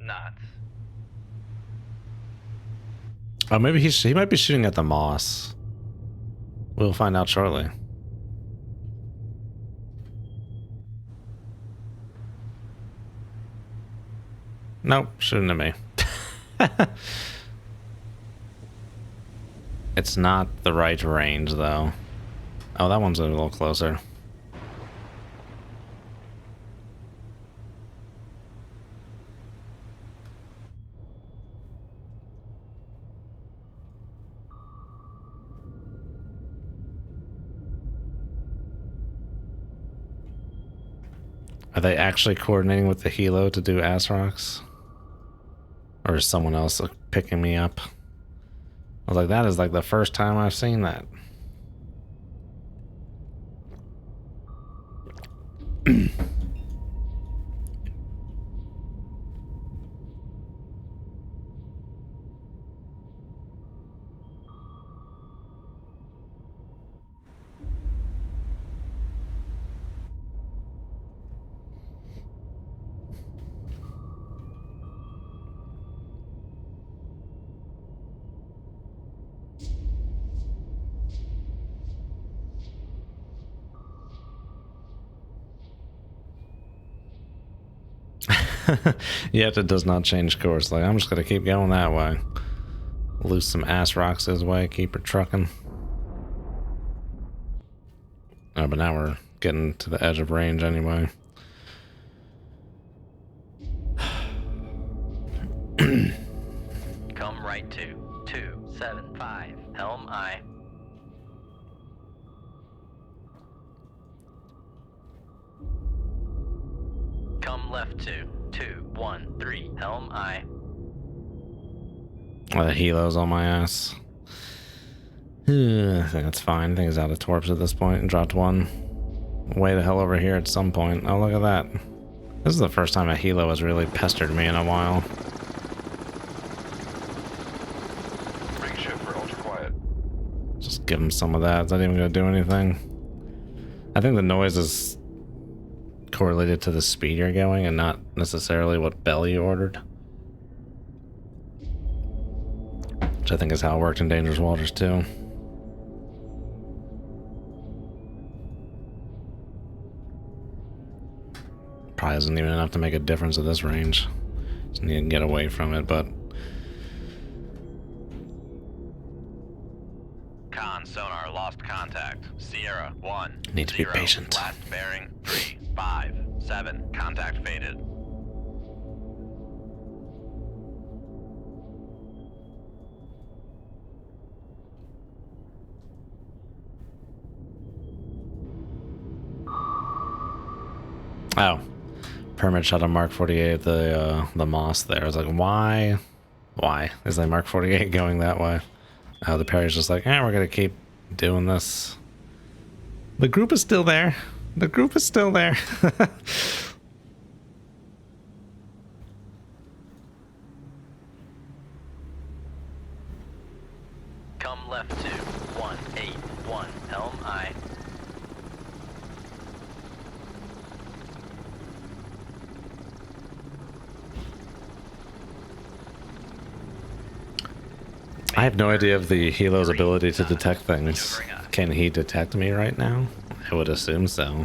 knots. Oh, maybe he might be shooting at the Moss. We'll find out shortly. Nope, shooting at me. It's not the right range, though. Oh, that one's a little closer. Are they actually coordinating with the helo to do ass rocks? Or is someone else picking me up? I was like, that is like the first time I've seen that. Yet it does not change course. Like, I'm just gonna keep going that way. Loose some ass rocks this way, keep her trucking. Oh, but now we're getting to the edge of range anyway. Come right to 275. Helm I. Come left to 213. Helm I. Oh, the helo's on my ass. I think it's fine. I think he's out of torps at this point and dropped one way the hell over here at some point. Oh, look at that. This is the first time a helo has really pestered me in a while. Ring shift for ultra quiet. Just give him some of that. Is that even going to do anything? I think the noise is correlated to the speed you're going and not necessarily what bell you ordered. Which I think is how it worked in Dangerous Waters too. Probably isn't even enough to make a difference at this range. Just need to get away from it, but... Con sonar lost contact. Sierra 1. Need to be patient. Last bearing 357. Contact faded. Oh. Permit shot a Mark 48 at the Moss there. I was like, why? Why is the Mark 48 going that way? Oh, the Perry's just like, we're gonna keep doing this. The group is still there. The group is still there. Come left to 181. Helm I. I have no idea of the helo's ability to detect things. Can he detect me right now? I would assume so.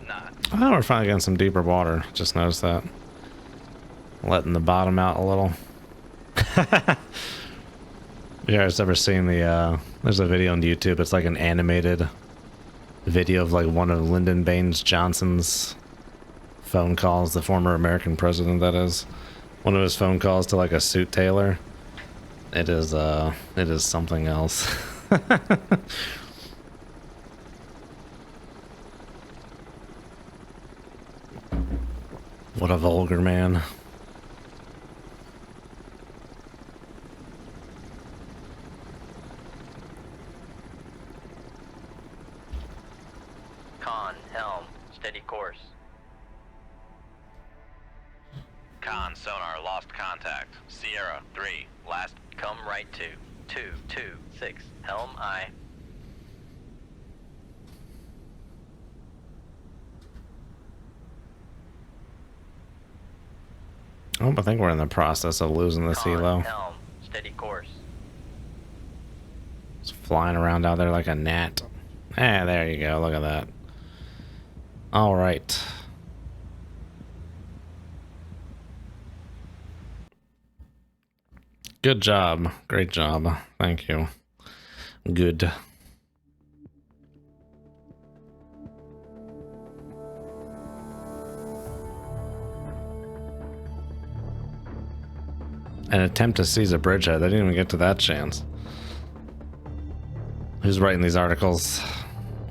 knots. Oh, we're finally getting some deeper water. Just noticed that. Letting the bottom out a little. You guys ever seen the, there's a video on YouTube, it's like an animated video of like one of Lyndon Baines Johnson's phone calls, the former American president that is. One of his phone calls to like a suit tailor. It is something else. What a vulgar man. Con, helm, steady course. Con, sonar, lost contact. Sierra, 3, last. Come right to 226. Helm I. Oh, I think we're in the process of losing this Con, helo. helm, steady course. It's flying around out there like a gnat. Ah, there you go. Look at that. All right. Good job. Great job. Thank you. Good. An attempt to seize a bridgehead. They didn't even get to that chance. Who's writing these articles?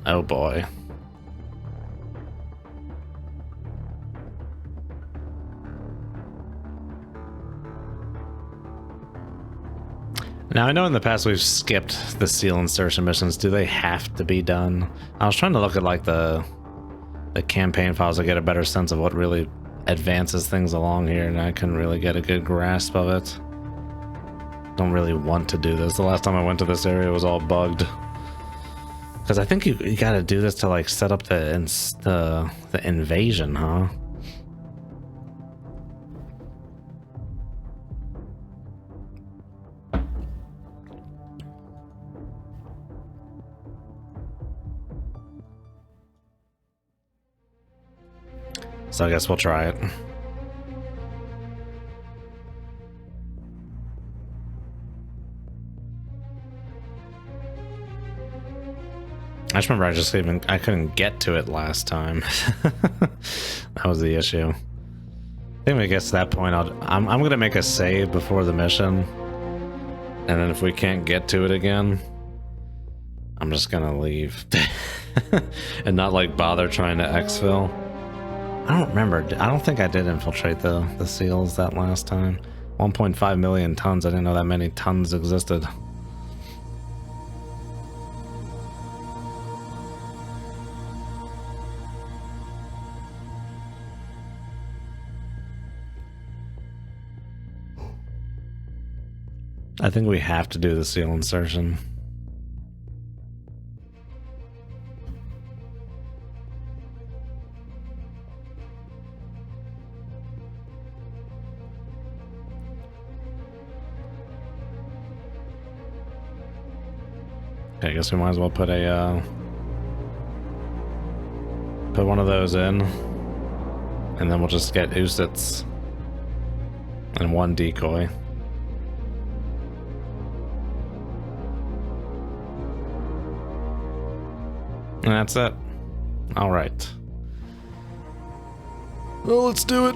Oh boy. Now I know in the past we've skipped the seal insertion missions. Do they have to be done? I was trying to look at like the campaign files to get a better sense of what really advances things along here, and I couldn't really get a good grasp of it. Don't really want to do this. The last time I went to this area was all bugged. Because I think you gotta do this to like set up the invasion, huh? So I guess we'll try it. I just remember I couldn't get to it last time. That was the issue. I think when it gets to that point, I'm gonna make a save before the mission, and then if we can't get to it again, I'm just gonna leave and not like bother trying to exfil. I don't remember. I don't think I did infiltrate the seals that last time. 1.5 million tons. I didn't know that many tons existed. I think we have to do the seal insertion. I guess we might as well put one of those in, and then we'll just get Usits and one decoy. And that's it. All right. Well, let's do it.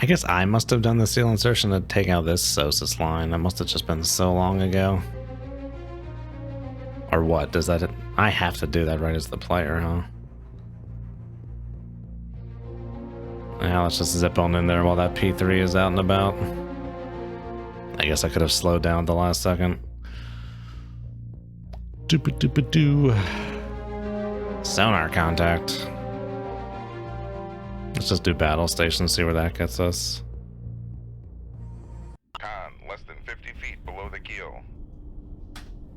I guess I must have done the seal insertion to take out this Sosis line. That must have just been so long ago. Or what? Does that... I have to do that right as the player, huh? Yeah, let's just zip on in there while that P3 is out and about. I guess I could have slowed down at the last second. Doop-a-doop-a-doo. Sonar contact. Let's just do battle station, see where that gets us. Con, less than 50 feet below the keel.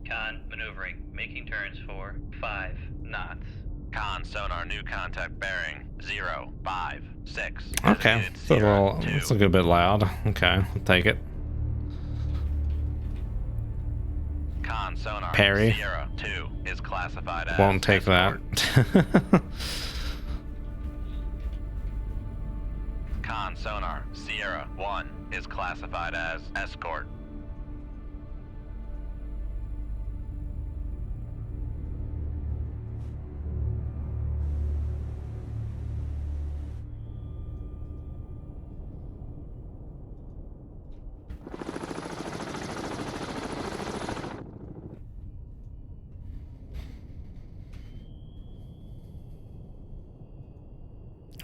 Con, maneuvering, making turns for 5 knots. Con sonar, new contact bearing 056. Okay, it's a little, it's a good bit loud. Okay, I'll take it. Con sonar, Perry. Sierra 2 is classified as Won't take that. escort. Con sonar, Sierra 1 is classified as escort.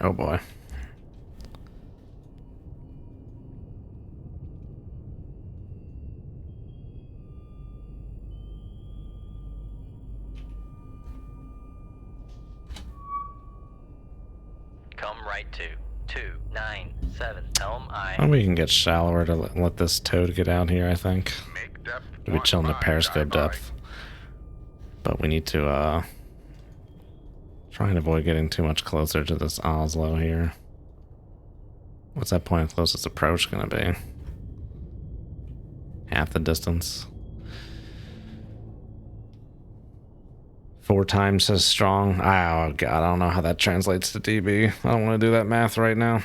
Oh boy. Come right to 297 Helm I. Well, we can get shallower to let this toad get out here, I think. Make depth To be chilling at 15, periscope dive by. depth. But we need to, try and avoid getting too much closer to this Oslo here. What's that point of closest approach gonna be? Half the distance. 4 times as strong. Oh god, I don't know how that translates to dB. I don't want to do that math right now.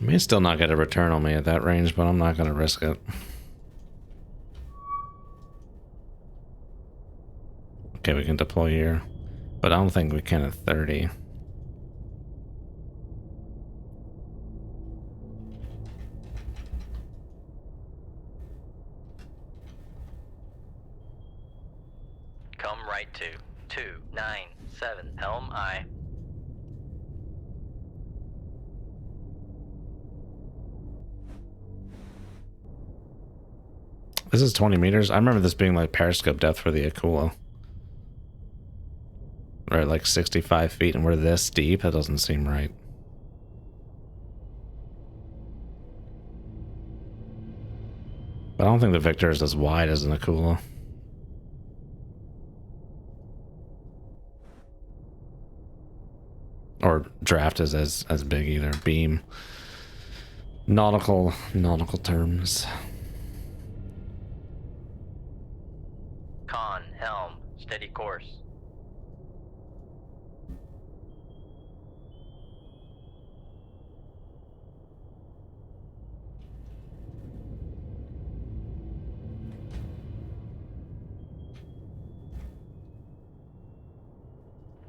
I may still not get a return on me at that range, but I'm not going to risk it. Okay, we can deploy here, but I don't think we can at 30. Come right to 297 Helm I. This is 20 meters. I remember this being like periscope depth for the Akula. We're at like 65 feet and we're this deep? That doesn't seem right. But I don't think the Victor is as wide as an Akula. Or draft is as big either. Beam. Nautical terms. Con Helm, steady course.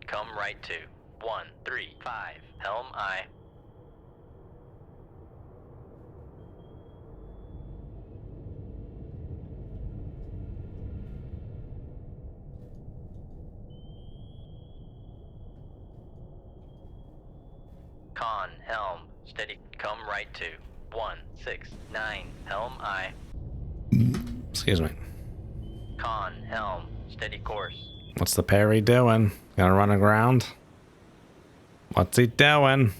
Come right to 135 Helm I. Con Helm, steady. Come right to 169 Helm I. Excuse me. Con Helm, steady course. What's the Perry doing? Gonna run aground? What's he doing?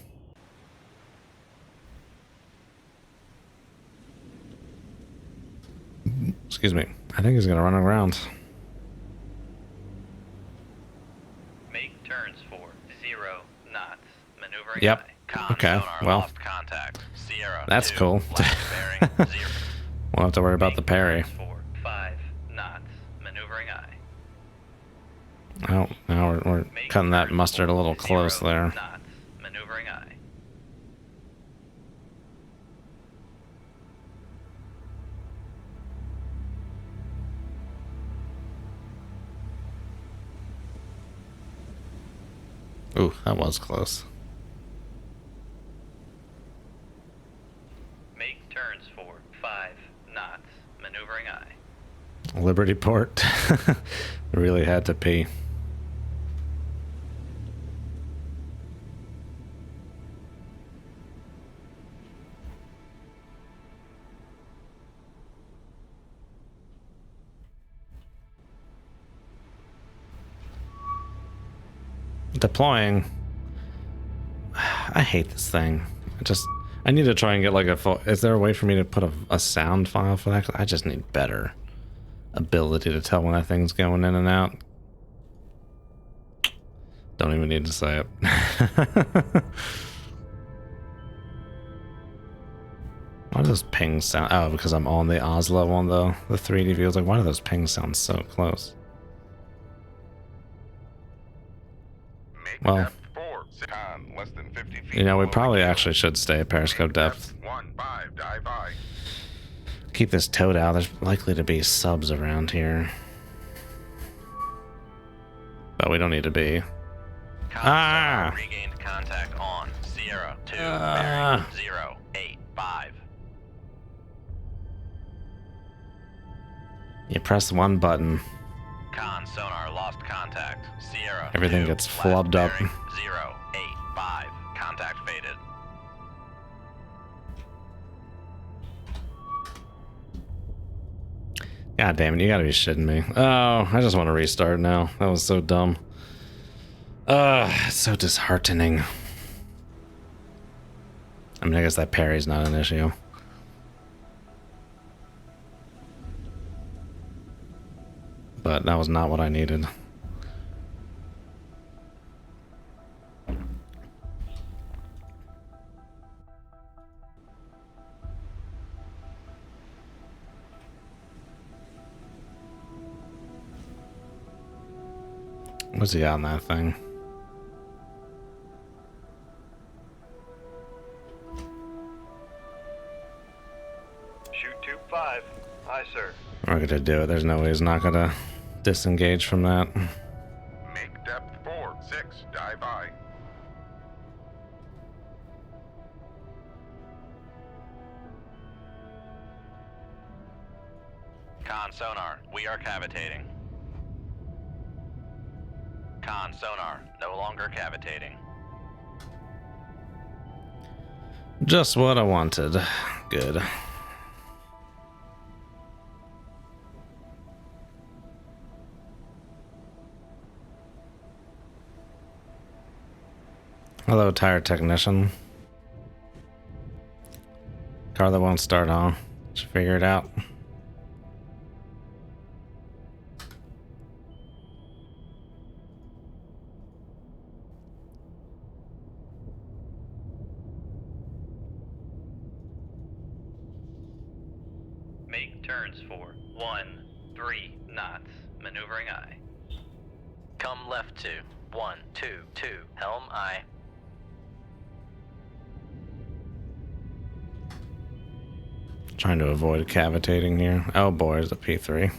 Excuse me. I think he's gonna run aground. Make turns for 0 knots. Maneuvering Yep. high. Con Okay, sonar, well. lost contact. Sierra That's 2, cool. last bearing 0. Won't have to worry about the Perry. Turns for 5 knots. Maneuvering high. Oh, now we're Make cutting that turns mustard a for little close 0 there. knots. Maneuvering high. Ooh, that was close. Make turns for 5 knots. Maneuvering high. Liberty Port. Really had to pee. Deploying. I hate this thing. I need to try and get like a full... Is there a way for me to put a sound file for that? 'Cause I just need better ability to tell when that thing's going in and out. Don't even need to say it. Why do those pings sound... Oh, because I'm on the Oslo on the 3D view. I was like, why do those pings sound so close? Make Well, depth 4, con less than 50 feet. you know, we below probably the actually should stay at periscope depth. 1, 5, dive I. Keep this toad out. There's likely to be subs around here. But we don't need to be. Con sonar regained contact on Sierra 2 bearing 085. You press one button. Con sonar lost contact. Sierra. Everything 2, gets last flubbed up. bearing 085. Contact faded. God damn it, you gotta be shitting me. Oh, I just want to restart now. That was so dumb. It's so disheartening. I mean, I guess that parry's not an issue. But that was not what I needed. What's he got on that thing? Shoot tube 5. Aye, sir. We're gonna do it. There's no way he's not gonna disengage from that. Make depth 4, 6, dive I. Con sonar, we are cavitating. Con sonar, no longer cavitating. Just what I wanted. Good. Hello, tire technician. Car that won't start, huh? Did you figure it out? Make turns for 1, 3 knots. Maneuvering I. Come left 2, 1, 2, 2, helm I. Trying to avoid cavitating here. Oh boy, there's a P3.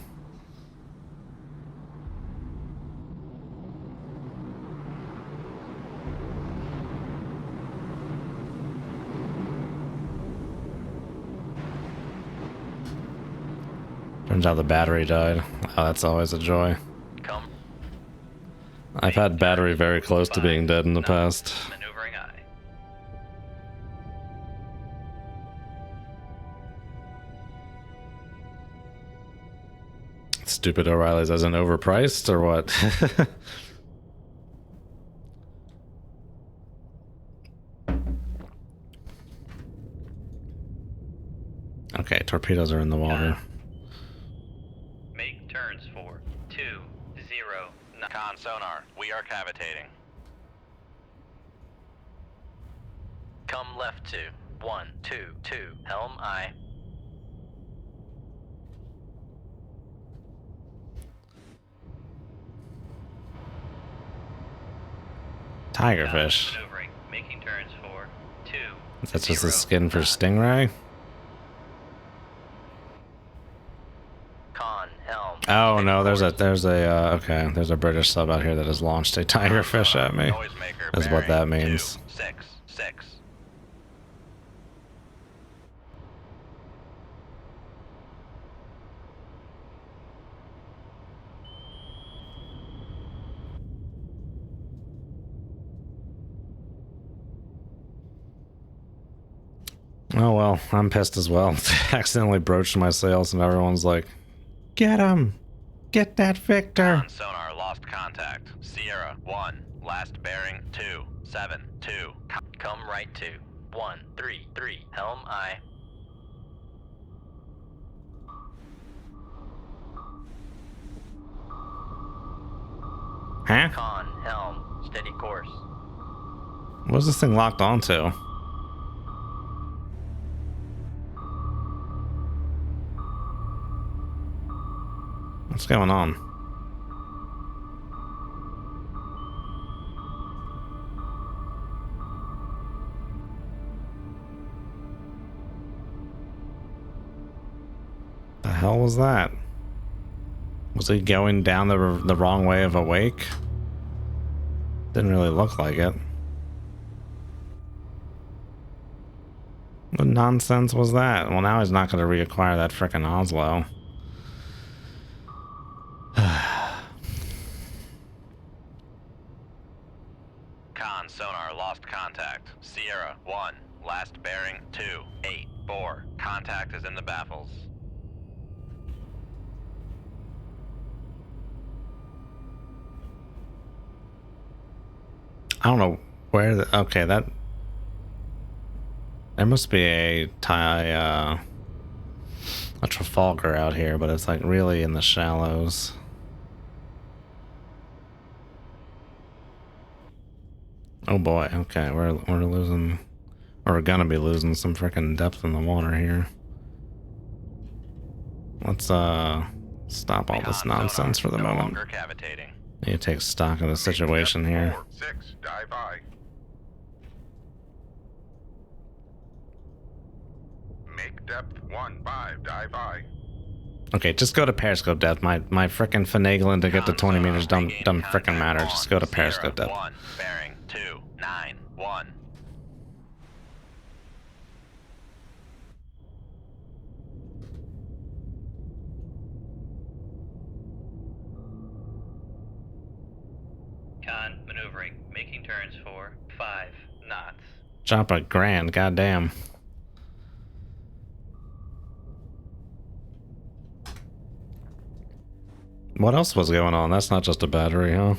Turns out the battery died. Oh, that's always a joy. Come I've had battery very close to being dead in the past. Maneuvering I. Stupid O'Reilly's isn't overpriced or what? Okay, torpedoes are in the water. Make turns for 2, 0 knots. con sonar, we are cavitating. Come left 2, 1, 2, 2, helm I. Tigerfish. Maneuvering. Making turns for 2. That's just the 0 skin for knots. Stingray? Con helm. Oh no, there's a okay, there's a British sub out here that has launched a tigerfish at me. Noisemaker That's what that bearing means. 2, 6, 6. Oh well, I'm pissed as well. Accidentally broached my sails and everyone's like, get him! Get that Victor! Con sonar lost contact. Sierra 1, last bearing 2, 7, 2. Come right 2, 133. Helm I. Huh? Con, helm, steady course. What's this thing locked onto? What's going on? The hell was that? Was he going down the wrong way of Awake? Didn't really look like it. What nonsense was that? Well, now he's not going to reacquire that frickin' Oslo. Con sonar lost contact. Sierra 1, last bearing 284. Contact is in the baffles. I don't know where the... Okay, that... There must be a Trafalgar out here, but it's like really in the shallows. Oh boy, okay, we're losing... Or we're gonna be losing some freaking depth in the water here. Let's stop all this nonsense for the moment. Longer cavitating. Need to take stock of the situation here. 6, dive I. Make depth 15, dive I. Okay, just go to periscope depth. My frickin' finagling to get to 20 meters don't frickin' matter. Just go to periscope depth. 1, bearing 291. Con, maneuvering, making turns for 5 knots. Drop a grand, goddamn. What else was going on? That's not just a battery, huh?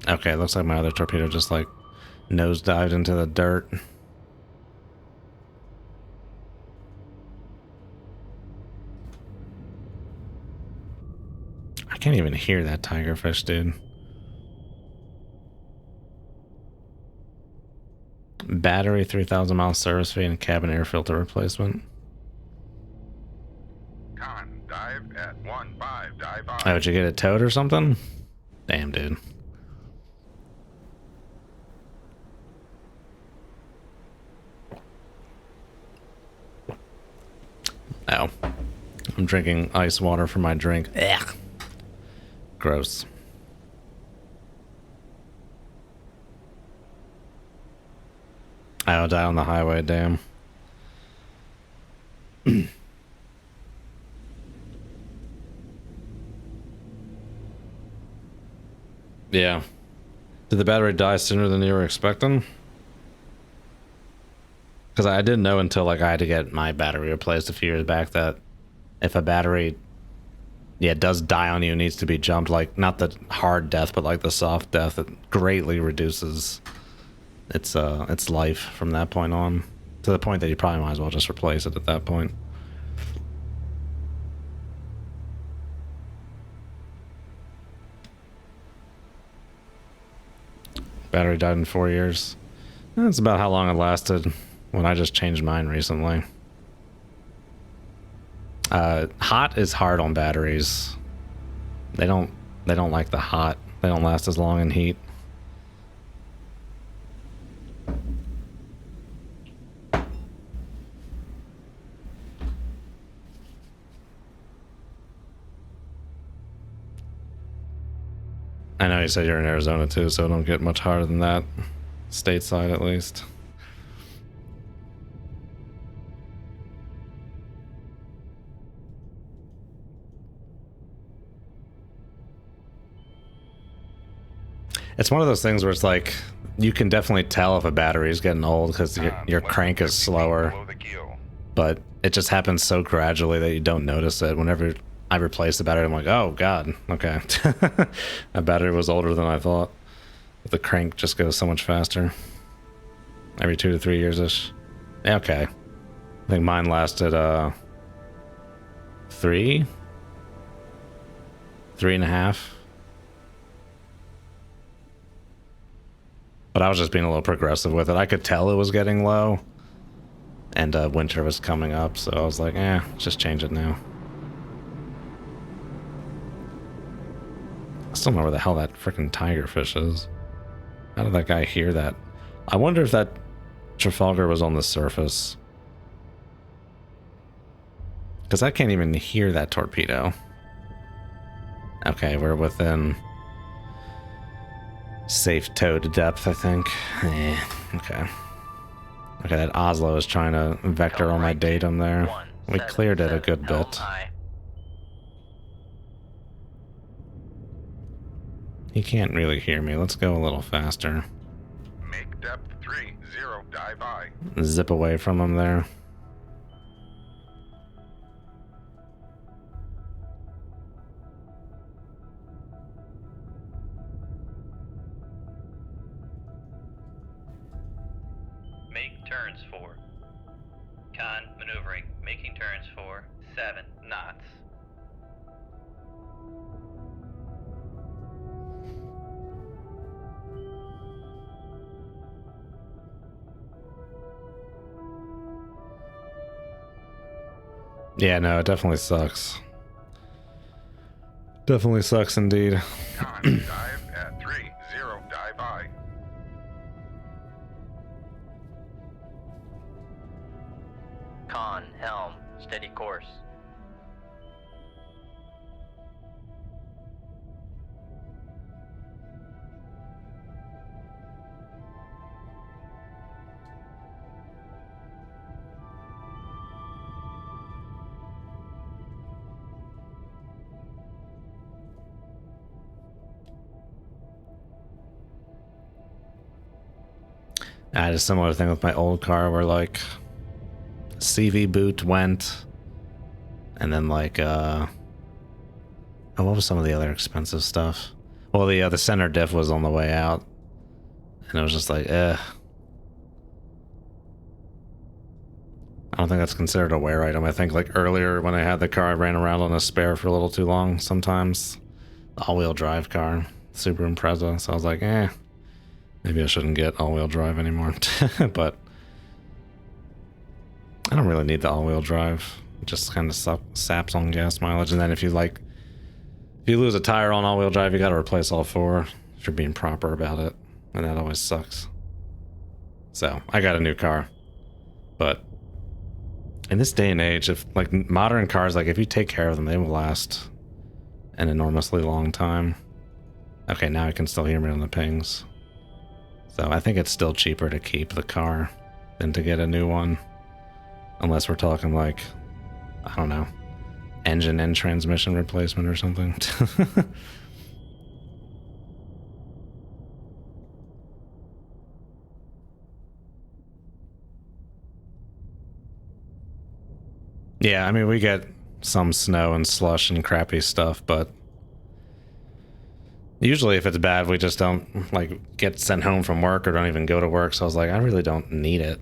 Okay, looks like my other torpedo just like nosedived into the dirt. I can't even hear that tigerfish, dude. Battery, 3,000 mile service fee, and cabin air filter replacement. Con, dive at 15, dive I. Oh, did you get it towed or something? Damn, dude. Oh. I'm drinking ice water for my drink. Ugh. Gross. I'll die on the highway, damn. Yeah. Did the battery die sooner than you were expecting? Because I didn't know until like I had to get my battery replaced a few years back that if a battery, yeah, does die on you, it needs to be jumped, like not the hard death, but like the soft death, it greatly reduces its life from that point on, to the point that you probably might as well just replace it at that point. Battery died in 4 years. That's about how long it lasted when I just changed mine recently. Hot is hard on batteries. They don't like the hot. They don't last as long in heat. I know you said you're in Arizona too, so it don't get much harder than that. Stateside, at least. It's one of those things where it's like, you can definitely tell if a battery is getting old because your crank is slower, Below the keel. but it just happens so gradually that you don't notice it. Whenever I replace the battery, I'm like, oh god, okay. That battery was older than I thought. The crank just goes so much faster. Every 2 to 3 years-ish. Yeah, okay. I think mine lasted 3.5. But I was just being a little progressive with it. I could tell it was getting low, and winter was coming up, so I was like, let's just change it now. I still don't know where the hell that freaking tigerfish is. How did that guy hear that? I wonder if that Trafalgar was on the surface. Because I can't even hear that torpedo. Okay, we're within safe towed depth, I think. Okay. Okay, that Oslo is trying to vector on my datum there. We cleared it a good bit. He can't really hear me. Let's go a little faster. Make depth 30, dive I. Zip away from him there. Make turns for. Con maneuvering. Making turns for 7 knots. Yeah, no, it definitely sucks. Definitely sucks indeed. Con, dive at 30, dive I. Con, helm, steady course. I had a similar thing with my old car where like CV boot went, and then like oh, what was some of the other expensive stuff? Well, the center diff was on the way out, and it was just like, I don't think that's considered a wear item. I think like earlier when I had the car, I ran around on a spare for a little too long sometimes. The all-wheel drive car, Subaru Impreza, so I was like, maybe I shouldn't get all-wheel drive anymore. But I don't really need the all-wheel drive. It just kind of saps on gas mileage. And then if you lose a tire on all-wheel drive, you got to replace all 4 if you're being proper about it. And that always sucks. So I got a new car. But in this day and age, if like modern cars, like if you take care of them, they will last an enormously long time. Okay, now I can still hear me on the pings. So I think it's still cheaper to keep the car than to get a new one. Unless we're talking like, I don't know, engine and transmission replacement or something. Yeah, I mean, we get some snow and slush and crappy stuff, but usually if it's bad, we just don't like get sent home from work or don't even go to work. So I was like, I really don't need it.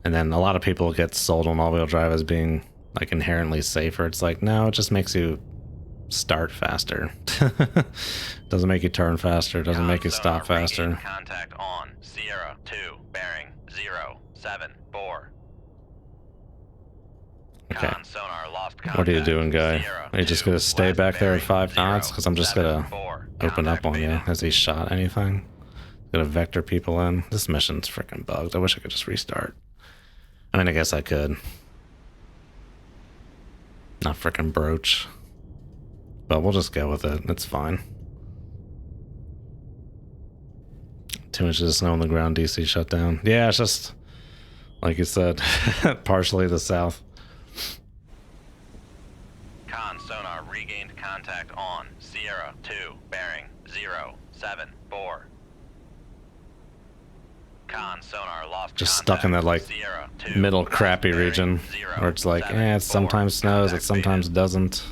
And then a lot of people get sold on all-wheel drive as being like inherently safer. It's like, no, it just makes you start faster. Doesn't make you turn faster. Doesn't make you stop faster. Contact on Sierra 2, bearing 074. Okay. Con sonar lost contact. What are you doing, guy? Sierra Are you just 2, gonna stay last back there at bearing 5 knots? Because I'm just gonna 074. open up Contact on you. beta. Has he shot anything? Gonna vector people in? This mission's freaking bugged. I wish I could just restart. I mean, I guess I could. Not freaking broach. But we'll just go with it. It's fine. 2 inches of snow on the ground, DC shut down. Yeah, it's just, like you said, partially the south. Con sonar contact on Sierra 2, bearing 074. Con sonar lost Just contact. stuck in that like Sierra 2, middle last crappy bearing region 0, where it's like, 7, it 4. sometimes snows, it Contact sometimes faded. doesn't.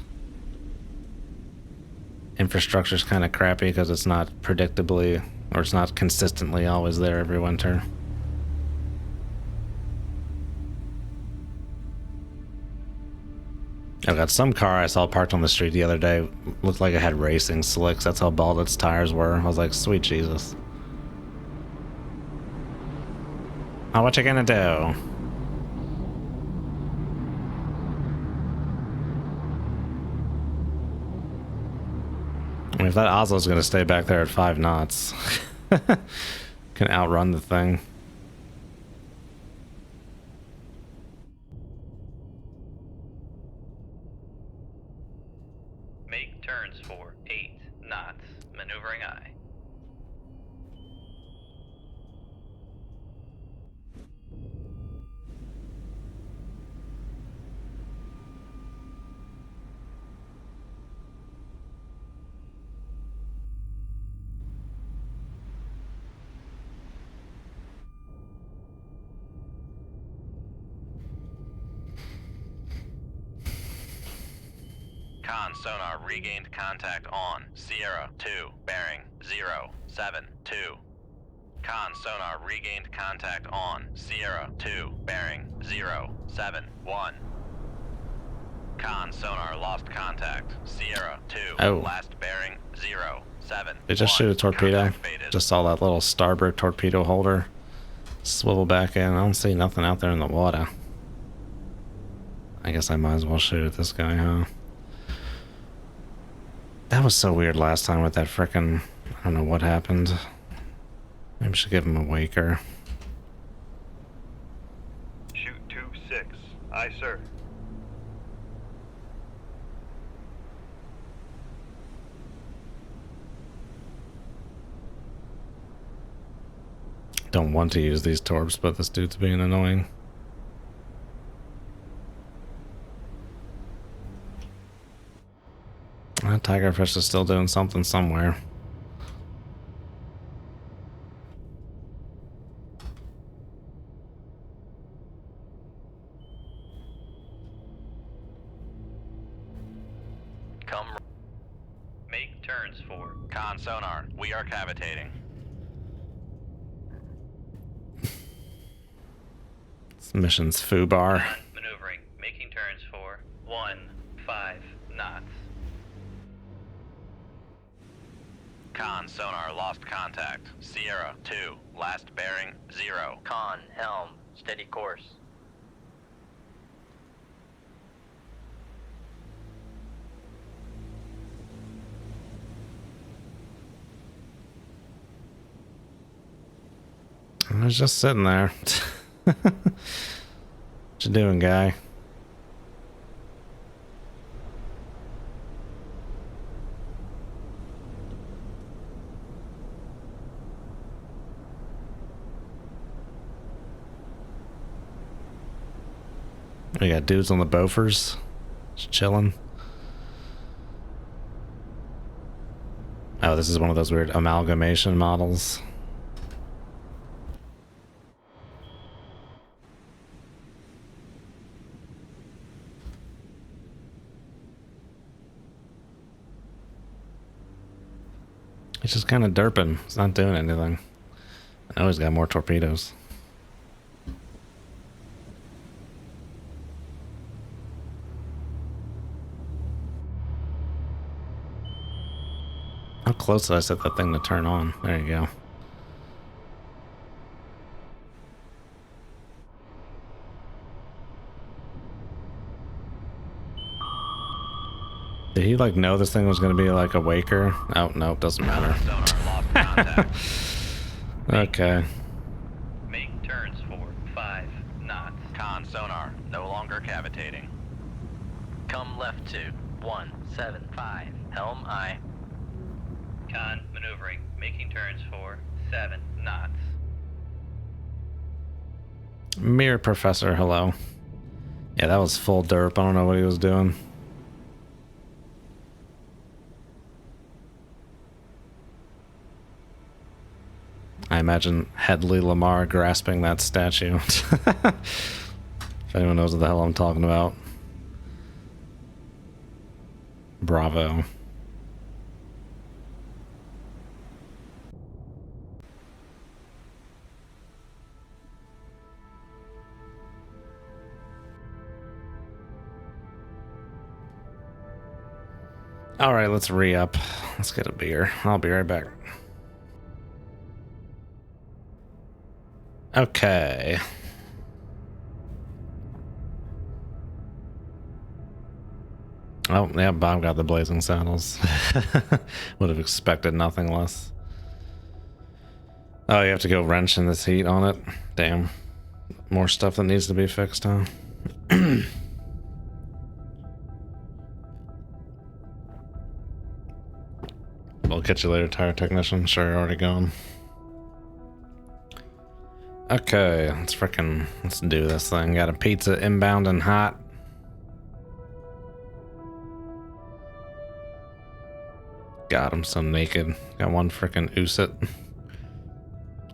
Infrastructure's kind of crappy because it's not predictably, or it's not consistently always there every winter. I've got some car I saw parked on the street the other day. Looked like it had racing slicks. That's how bald its tires were. I was like, sweet Jesus. Oh, what you gonna do? I mean, if that Oslo's gonna stay back there at 5 knots, can outrun the thing. Make turns for 8 knots. Maneuvering I. Con sonar regained contact on Sierra 2, bearing 072. Con sonar regained contact on Sierra 2, bearing 071. Con sonar lost contact. Sierra 2, Oh. last bearing 071. They just shoot a torpedo. Contact faded. Just saw that little starboard torpedo holder swivel back in. I don't see nothing out there in the water. I guess I might as well shoot at this guy, huh? That was so weird last time with that frickin'... I don't know what happened. Maybe I should give him a waker. Shoot 2-6. Aye, sir. Don't want to use these torps, but this dude's being annoying. Tigerfish is still doing something somewhere. Come. Make turns for. Con sonar, we are cavitating. This mission's foobar. Maneuvering. Making turns for 15 knots. Con sonar lost contact. Sierra 2, last bearing 0. Con, helm, steady course. I was just sitting there. What you doing, guy? We got dudes on the Bofors, just chilling. Oh, this is one of those weird amalgamation models. He's just kind of derping. He's not doing anything. I know he's got more torpedoes. How close did I set that thing to turn on? There you go. Did he like know this thing was going to be like a waker? Oh, no, doesn't matter. Sonar lost contact. Okay. Make turns for 5 knots. Con sonar, no longer cavitating. Come left to 175. Helm I. Con, maneuvering. Making turns for 7 knots. Mirror Professor, hello. Yeah, that was full derp. I don't know what he was doing. imagine Headley Lamar grasping that statue. If anyone knows what the hell I'm talking about. Bravo. All right, let's re-up. Let's get a beer. I'll be right back. Okay. Oh, yeah, Bob got the blazing saddles. Would have expected nothing less. Oh, you have to go wrenching this heat on it? Damn. More stuff that needs to be fixed, huh? I'll catch you later, tire technician. Sure, you're already gone. Okay, let's do this thing. Got a pizza inbound and hot. God, I'm so naked. Got one frickin' Usit.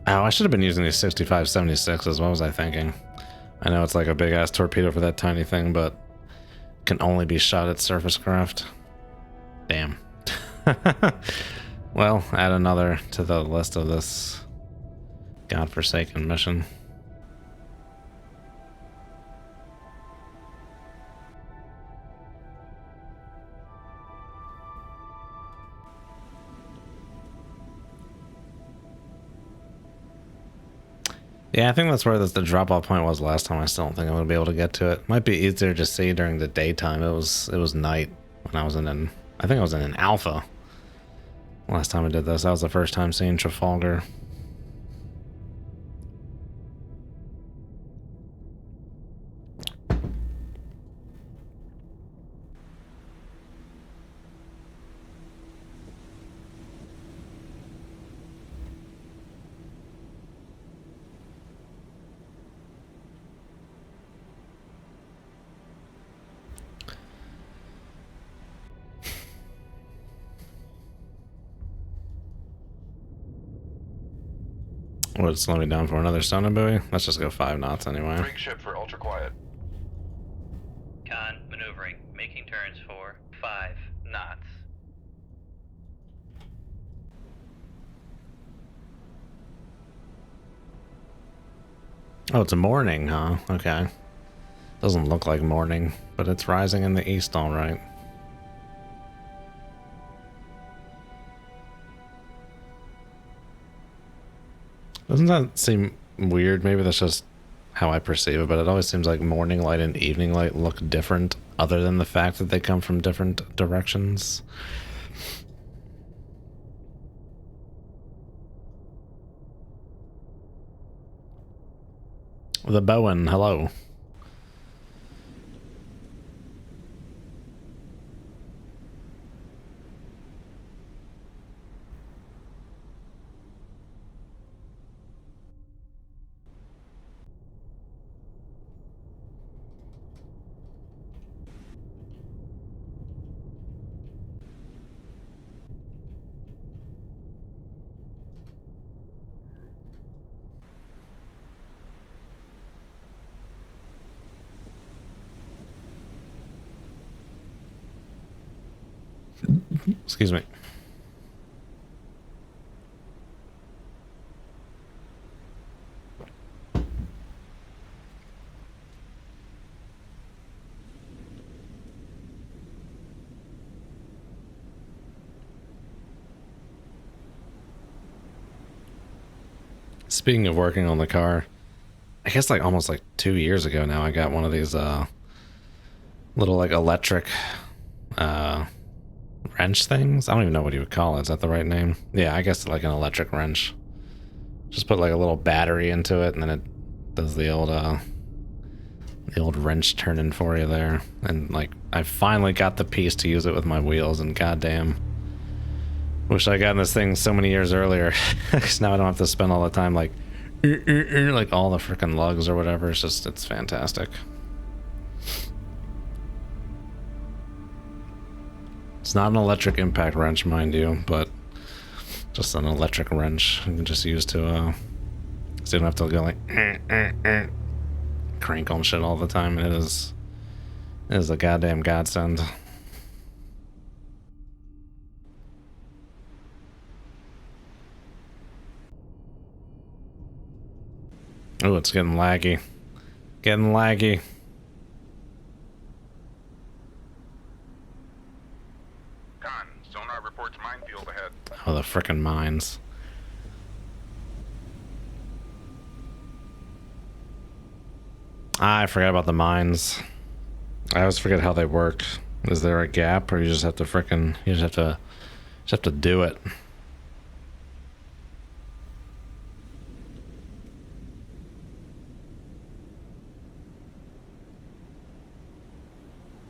Oh, I should have been using these 6576s. What was I thinking? I know it's like a big ass torpedo for that tiny thing, but can only be shot at surface craft. Damn. Well, add another to the list of this godforsaken mission. Yeah, I think that's where the drop-off point was last time. I still don't think I'm gonna be able to get to it. Might be easier to see during the daytime. It was night when I was I think I was in an alpha last time I did this. That was the first time seeing Trafalgar. Would it slow me down for another sonar buoy? Let's just go 5 knots anyway. Rig ship for ultra quiet. Con, maneuvering, making turns for 5 knots. Oh, it's a morning, huh? Okay. Doesn't look like morning, but it's rising in the east all right. Doesn't that seem weird? Maybe that's just how I perceive it, but it always seems like morning light and evening light look different, other than the fact that they come from different directions. The Bowen, hello. Excuse me. Speaking of working on the car, I guess like almost like 2 years ago now, I got one of these little like electric wrench things. I don't even know what you would call it. Is that the right name? Yeah, I guess like an electric wrench. Just put like a little battery into it, and then it does the old wrench turning for you there. And like, I finally got the piece to use it with my wheels, and goddamn, wish I got this thing so many years earlier. Because now I don't have to spend all the time like all the freaking lugs or whatever. It's fantastic. It's not an electric impact wrench, mind you, but Just an electric wrench you can just use to, so you don't have to go like, crank on shit all the time. It is a goddamn godsend. Oh, it's getting laggy. Getting laggy. Con, sonar reports minefield ahead. Oh, the frickin' mines. I forgot about the mines. I always forget how they work. Is there a gap, or you just have to frickin', you just have to do it?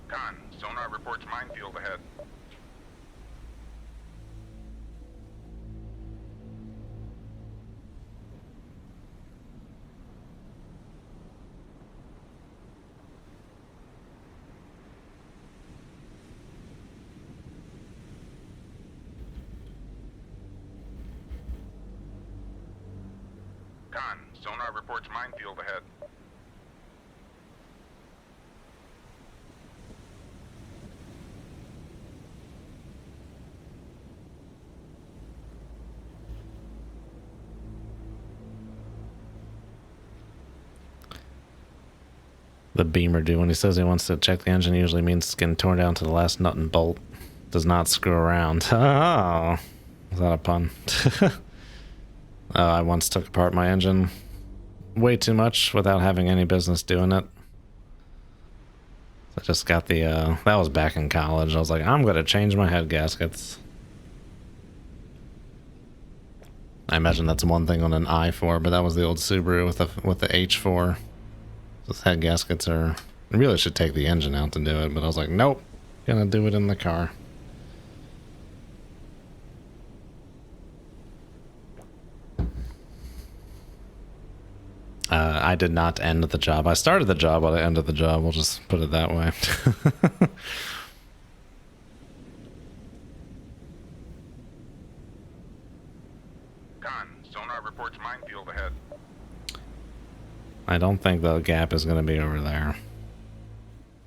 Con, sonar reports minefield ahead. Con, sonar reports minefield ahead. The Beamer dude, when he says he wants to check the engine, usually means it's getting torn down to the last nut and bolt. Does not screw around. Oh, is that a pun? I once took apart my engine way too much without having any business doing it. I just got the, that was back in college. I was like, I'm gonna change my head gaskets. I imagine that's one thing on an i4, but that was the old Subaru with the H4. Those head gaskets are... I really should take the engine out to do it, but I was like, nope. Gonna do it in the car. I did not end the job. I started the job, but I ended the job. We'll just put it that way. Con, sonar reports minefield ahead. I don't think the gap is going to be over there.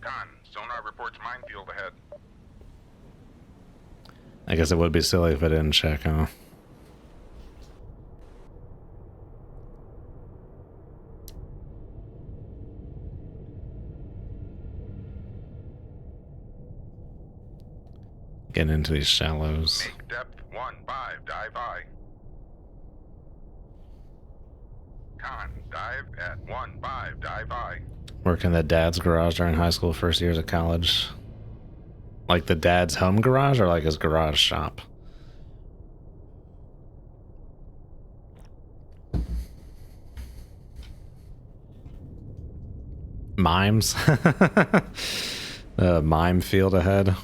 Con, sonar reports minefield ahead. I guess it would be silly if I didn't check, huh? Get into these shallows. Make depth 1-5, dive I. Con, dive at 1-5, dive I. Working at dad's garage during high school, first years of college. Like the dad's home garage or like his garage shop? Mimes? Mime field ahead.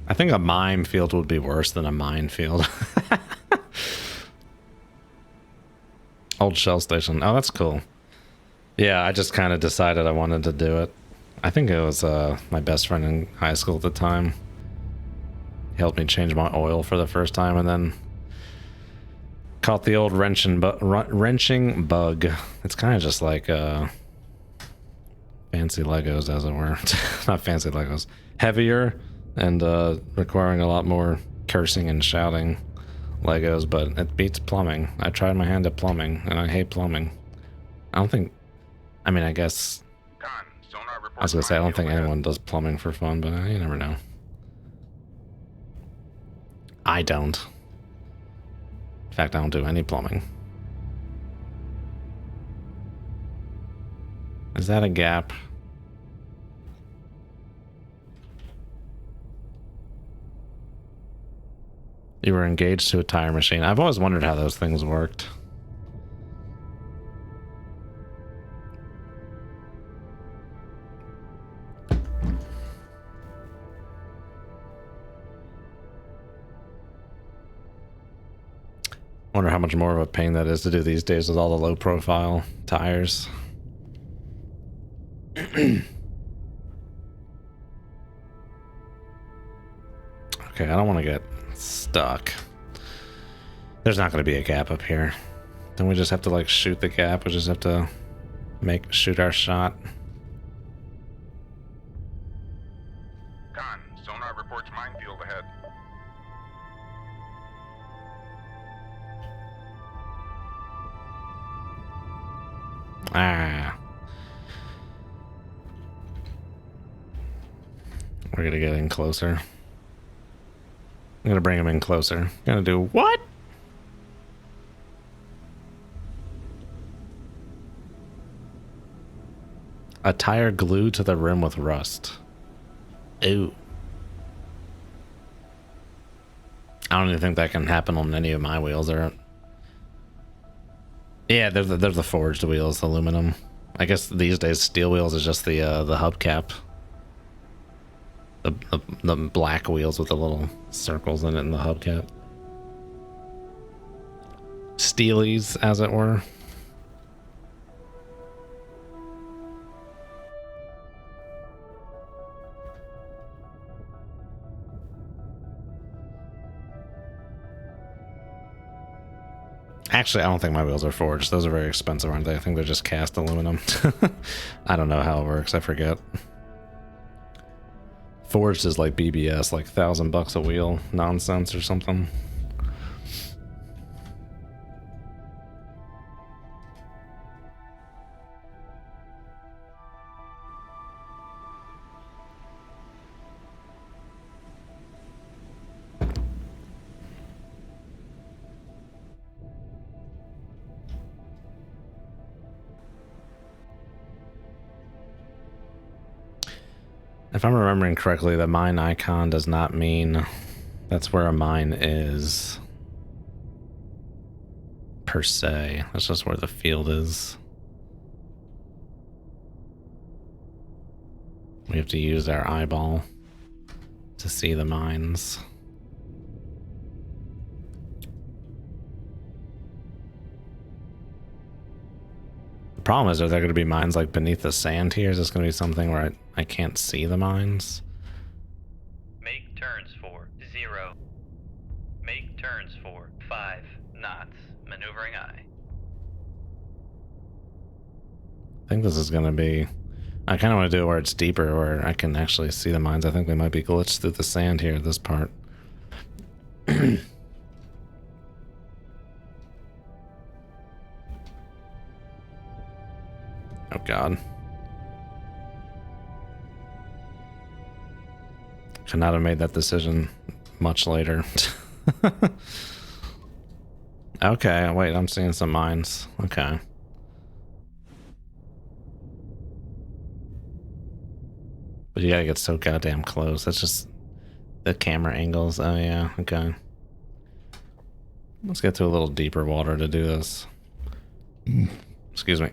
I think a mime field would be worse than a minefield. Old Shell Station. Oh, that's cool. Yeah, I just kind of decided I wanted to do it. I think it was my best friend in high school at the time. He helped me change my oil for the first time, and then caught the old wrenching bug. It's kind of just like fancy Legos, as it were. Not fancy Legos. Heavier and requiring a lot more cursing and shouting Legos, but it beats plumbing. I tried my hand at plumbing, and I hate plumbing. I don't think... I mean, I guess... Con, sonar reports I was gonna say, I don't think minefield anyone does plumbing for fun, but you never know. I don't. In fact, I don't do any plumbing. Is that a gap? You were engaged to a tire machine. I've always wondered how those things worked. Wonder how much more of a pain that is to do these days with all the low profile tires. Okay, I don't want to get stuck. There's not going to be a gap up here. Then we just have to like shoot the gap. We just have to shoot our shot. Con, sonar reports minefield ahead. Ah. We're gonna get in closer. I'm gonna bring him in closer. Gonna do what? A tire glued to the rim with rust. Ooh. I don't even think that can happen on any of my wheels. Yeah, they're the forged wheels, aluminum. I guess these days steel wheels is just the hubcap. The black wheels with the little circles in it in the hubcap. Steelies, as it were. Actually, I don't think my wheels are forged. Those are very expensive, aren't they? I think they're just cast aluminum. I don't know how it works. I forget. Forged is like BBS, like $1,000 a wheel nonsense or something. If I'm remembering correctly, the mine icon does not mean that's where a mine is, per se. That's just where the field is. We have to use our eyeball to see the mines. The problem is, are there going to be mines like beneath the sand here? Is this going to be something where I can't see the mines? Make turns for 0. Make turns for 5 knots. Maneuvering I. I think this is going to be... I kind of want to do it where it's deeper, where I can actually see the mines. I think they might be glitched through the sand here, this part. Oh god. Could not have made that decision much later. Okay, wait, I'm seeing some mines. Okay. But you gotta get so goddamn close. That's just the camera angles. Oh yeah, okay. Let's get to a little deeper water to do this. Excuse me.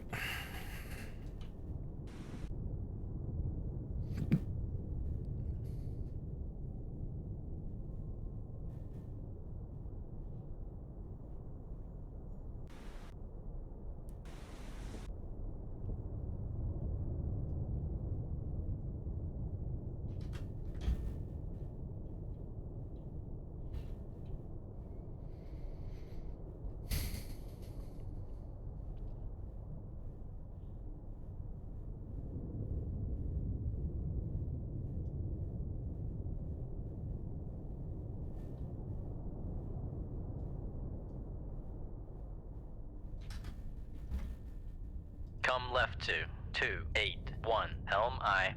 Come left to 281. Helm I.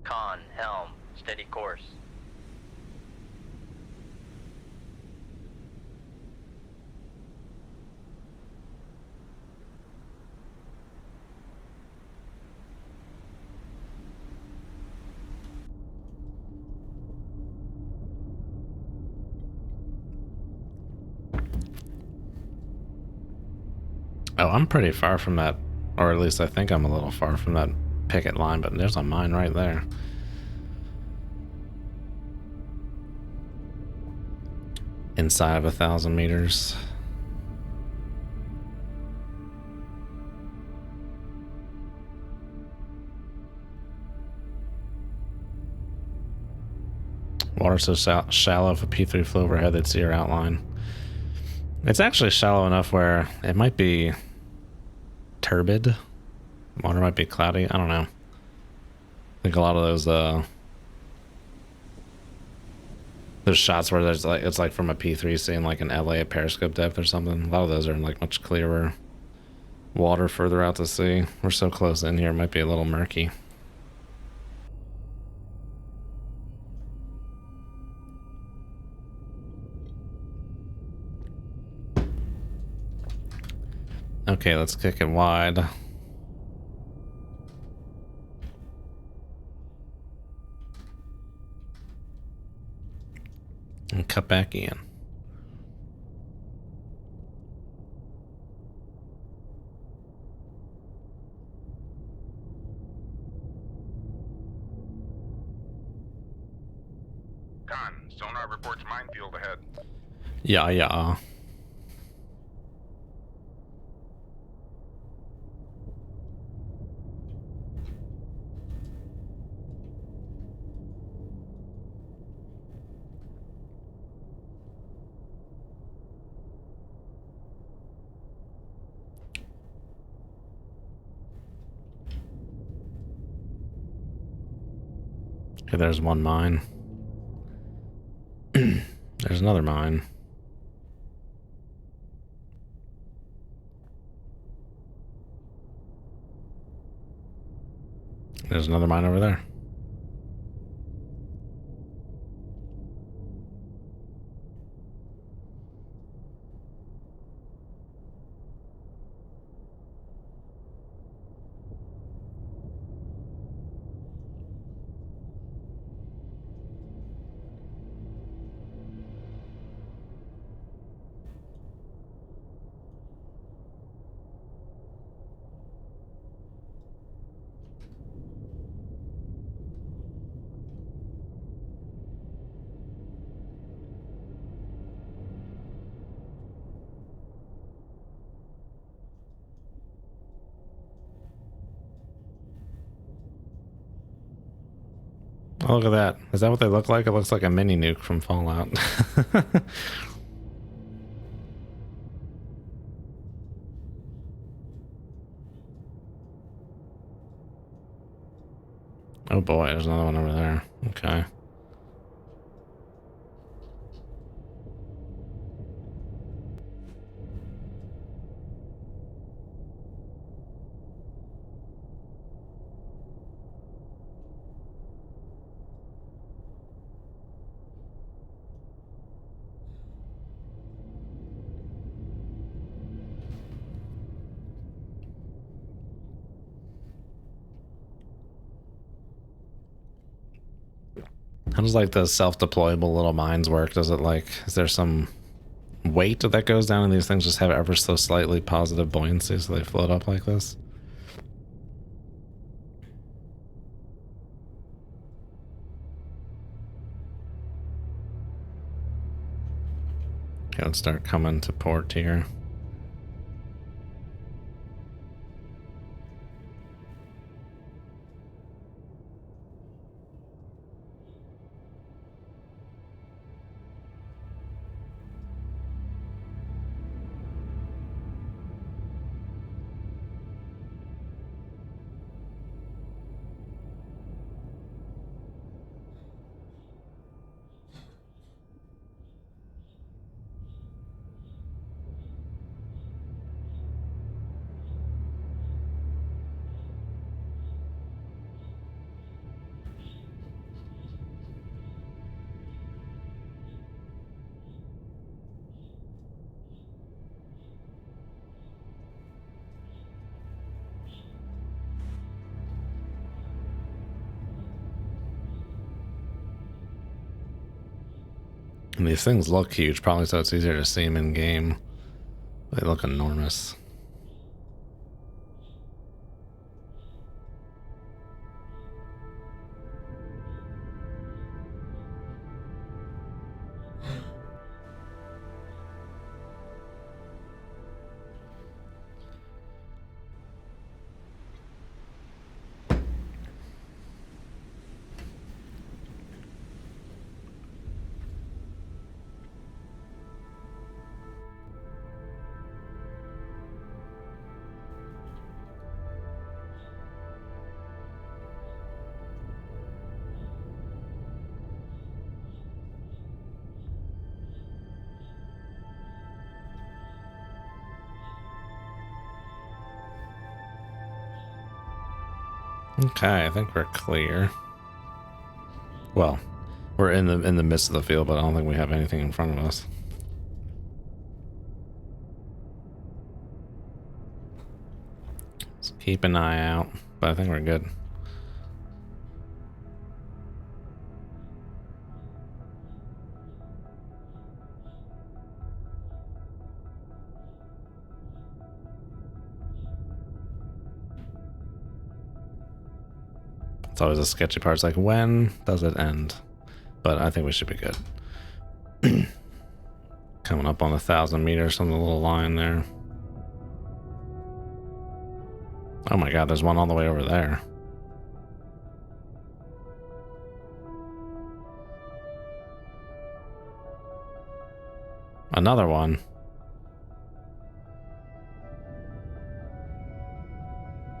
Con, helm, steady course. Oh, I'm pretty far from that, or at least I think I'm a little far from that picket line, but there's a mine right there. inside of 1,000 meters. Water so shallow, if a P3 flew overhead, they'd see your outline. It's actually shallow enough where it might be turbid. Water might be cloudy. I don't know. I think a lot of those shots where there's like, it's like from a P3 seeing like an LA at periscope depth or something. A lot of those are in like much clearer water further out to sea. We're so close in here, it might be a little murky. Okay, let's kick it wide. And cut back in. Con, sonar reports minefield ahead. Yeah, yeah. Okay, there's one mine. There's another mine. There's another mine over there. Oh, look at that. Is that what they look like? It looks like a mini nuke from Fallout. Oh boy, there's another one over there. Okay. How does like the self-deployable little mines work? Does it like, is there some weight that goes down and these things just have ever so slightly positive buoyancy so they float up like this? Okay, let's start coming to port here. And these things look huge, probably so it's easier to see them in game. They look enormous. Okay, I think we're clear. Well, we're in the midst of the field, but I don't think we have anything in front of us. Let's keep an eye out, but I think we're good. It's always a sketchy part. It's like, when does it end? But I think we should be good. Coming up on 1,000 meters on the little line there. Oh my god, there's one all the way over there. Another one.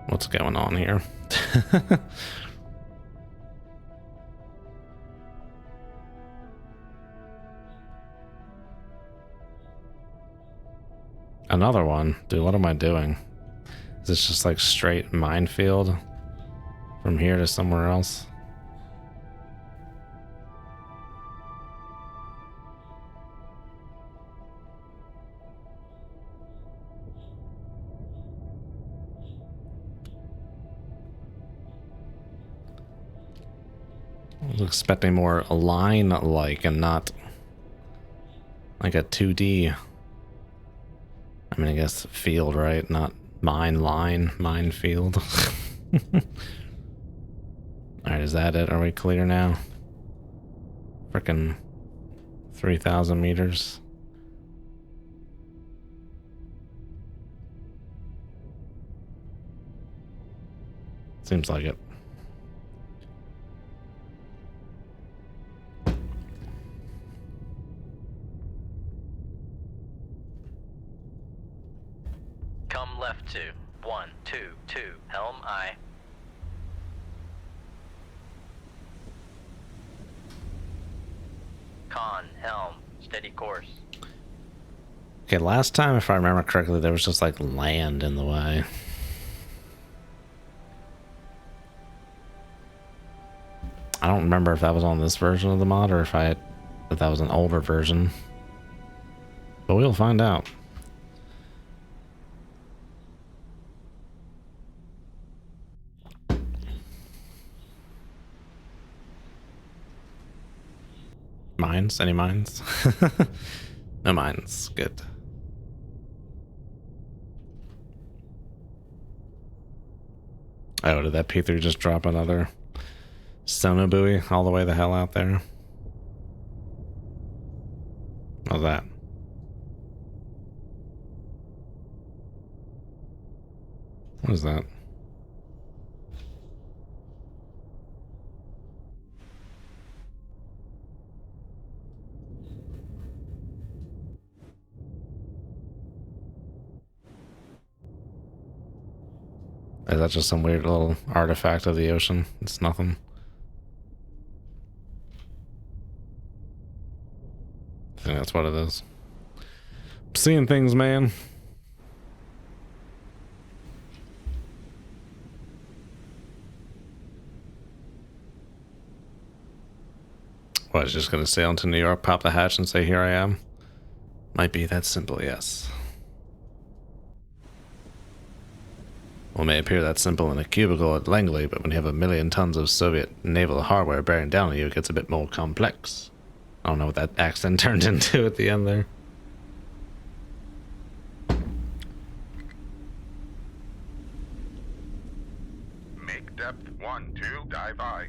What's going on here? Another one? Dude, what am I doing? Is this just like straight minefield from here to somewhere else? I was expecting more line-like and not like a 2D. I mean, I guess field, right? Not minefield. Alright, is that it? Are we clear now? Frickin' 3,000 meters. Seems like it. Come left to 122, helm I. Con, helm, steady course. Okay, last time, if I remember correctly, there was just like land in the way. I don't remember if that was on this version of the mod or if that was an older version. But we'll find out. Mines? Any mines? No mines. Good. Oh, did that P3 just drop another sonobuoy all the way the hell out there? How's that? What is that? Is that just some weird little artifact of the ocean? It's nothing. I think that's what it is. I'm seeing things, man. What, is just gonna sail into New York, pop the hatch, and say, "Here I am"? Might be that simple, yes. Well, it may appear that simple in a cubicle at Langley, but when you have 1 million tons of Soviet naval hardware bearing down on you, it gets a bit more complex. I don't know what that accent turned into at the end there. Make depth 1-2, dive I.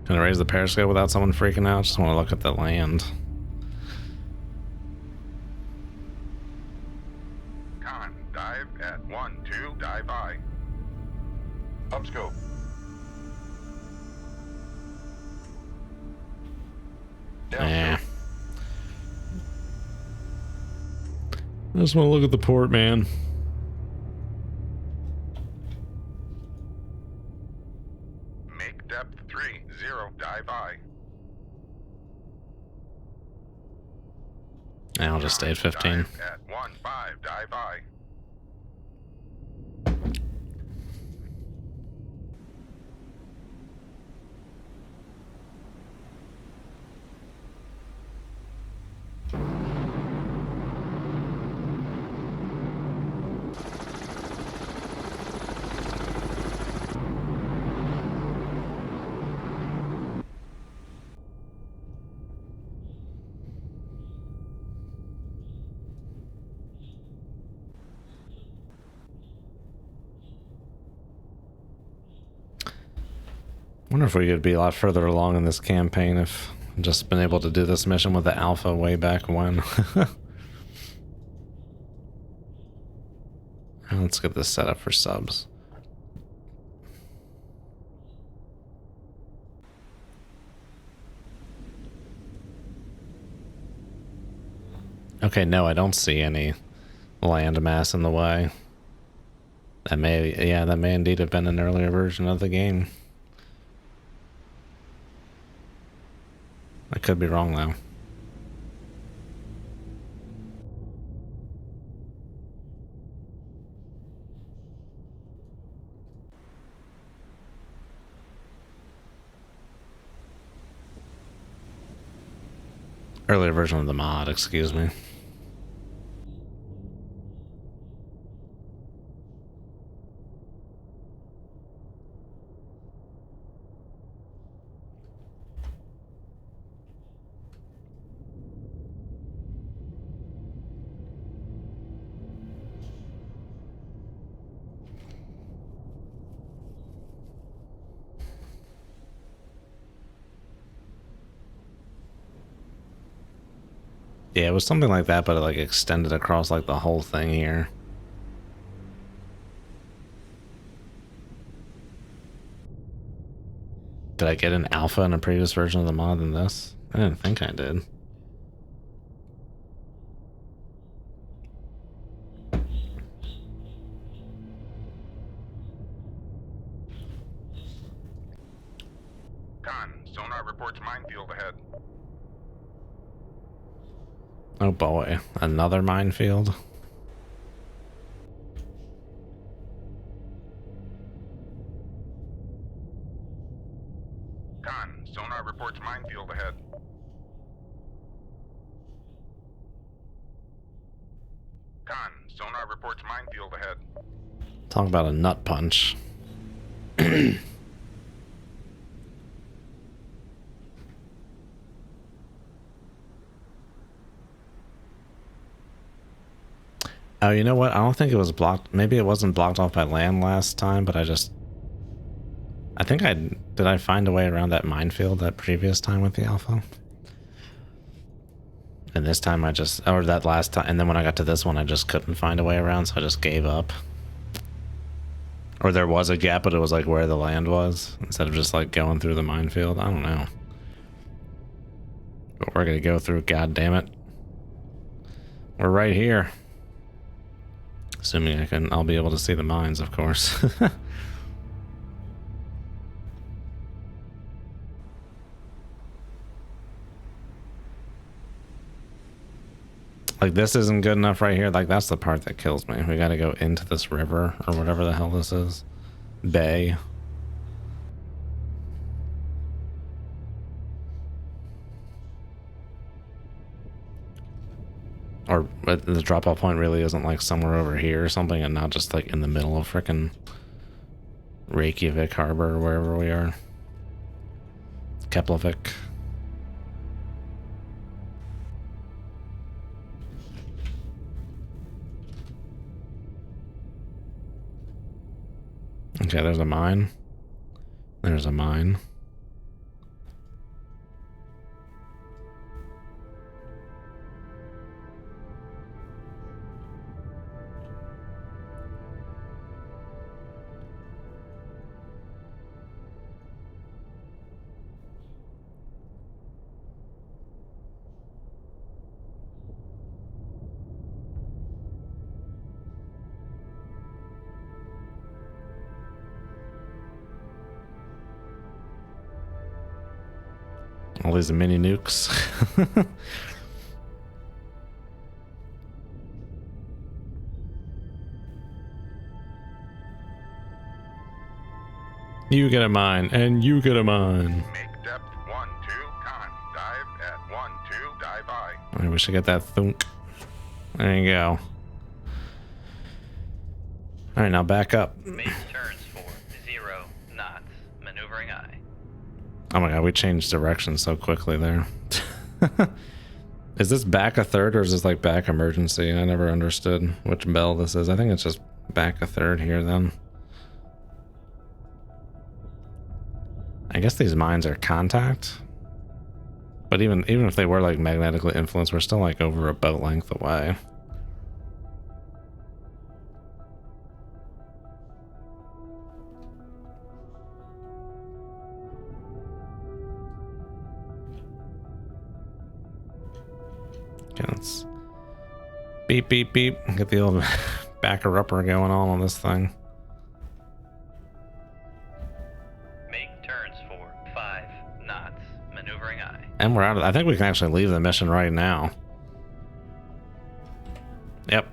Can I raise the periscope without someone freaking out? Just want to look at the land. Con, dive at 1-2, dive I. Up scope. Nah. I just want to look at the port, man. Make depth 3-0, dive I. I'll just stay at 15. Dive at 1-5, dive I. wonder if we could be a lot further along in this campaign if I'd just been able to do this mission with the alpha way back when. Let's get this set up for subs. Okay, no, I don't see any landmass in the way. That may indeed have been an earlier version of the game. I could be wrong though. Earlier version of the mod, excuse me. Yeah, it was something like that, but it like extended across like the whole thing here. Did I get an alpha in a previous version of the mod than this? I didn't think I did. Con, sonar reports minefield ahead. Oh boy, another minefield. Con, sonar reports minefield ahead. Con, sonar reports minefield ahead. Talk about a nut punch. Oh, you know what? I don't think it was blocked. Maybe it wasn't blocked off by land last time, but I think did I find a way around that minefield that previous time with the alpha? And this time or that last time, and then when I got to this one, I just couldn't find a way around, so I just gave up. Or there was a gap, but it was like where the land was, instead of just like going through the minefield. I don't know. But we're gonna go through, god damn it. We're right here. Assuming I'll be able to see the mines, of course. Like, this isn't good enough right here. Like, that's the part that kills me. We gotta go into this river, or whatever the hell this is. Bay. Or the drop-off point really isn't like somewhere over here or something, and not just like in the middle of frickin' Reykjavik Harbor or wherever we are. Keflavik. Okay, there's a mine. There's a mine. All these mini nukes. You get a mine, and you get a mine. Make depth 1-2, con. Dive at 1-2, dive I. I wish I get that thunk. There you go. Alright, now back up. Make turns for 0 knots. Maneuvering I. Oh my god, we changed direction so quickly there. Is this back a third or is this like back emergency? I never understood which bell this is. I think it's just back a third here then. I guess these mines are contact. But even if they were like magnetically influenced, we're still like over a boat length away. Okay, let's beep beep beep. Get the old backer-upper going on this thing. Make turns for 5 knots. Maneuvering aye. And we're out of... I think we can actually leave the mission right now. Yep.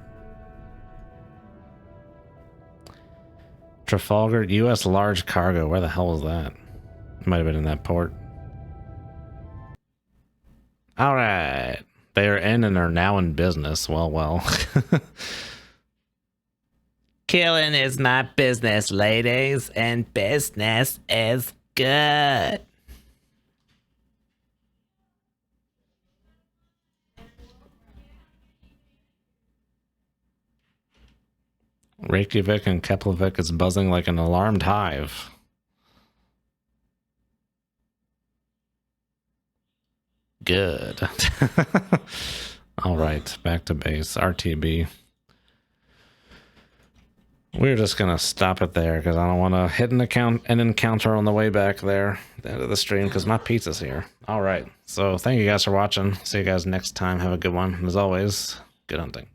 Trafalgar, U.S. large cargo. Where the hell was that? Might have been in that port. All right. They are in and are now in business. Well, well. Killing is my business, ladies, and business is good. Reykjavik and Keflavik is buzzing like an alarmed hive. Good. All right, back to base. RTB. We're just gonna stop it there because I don't want to hit an encounter on the way back there at the end of the stream because my pizza's here. All right, so thank you guys for watching. See you guys next time. Have a good one. As always, good hunting.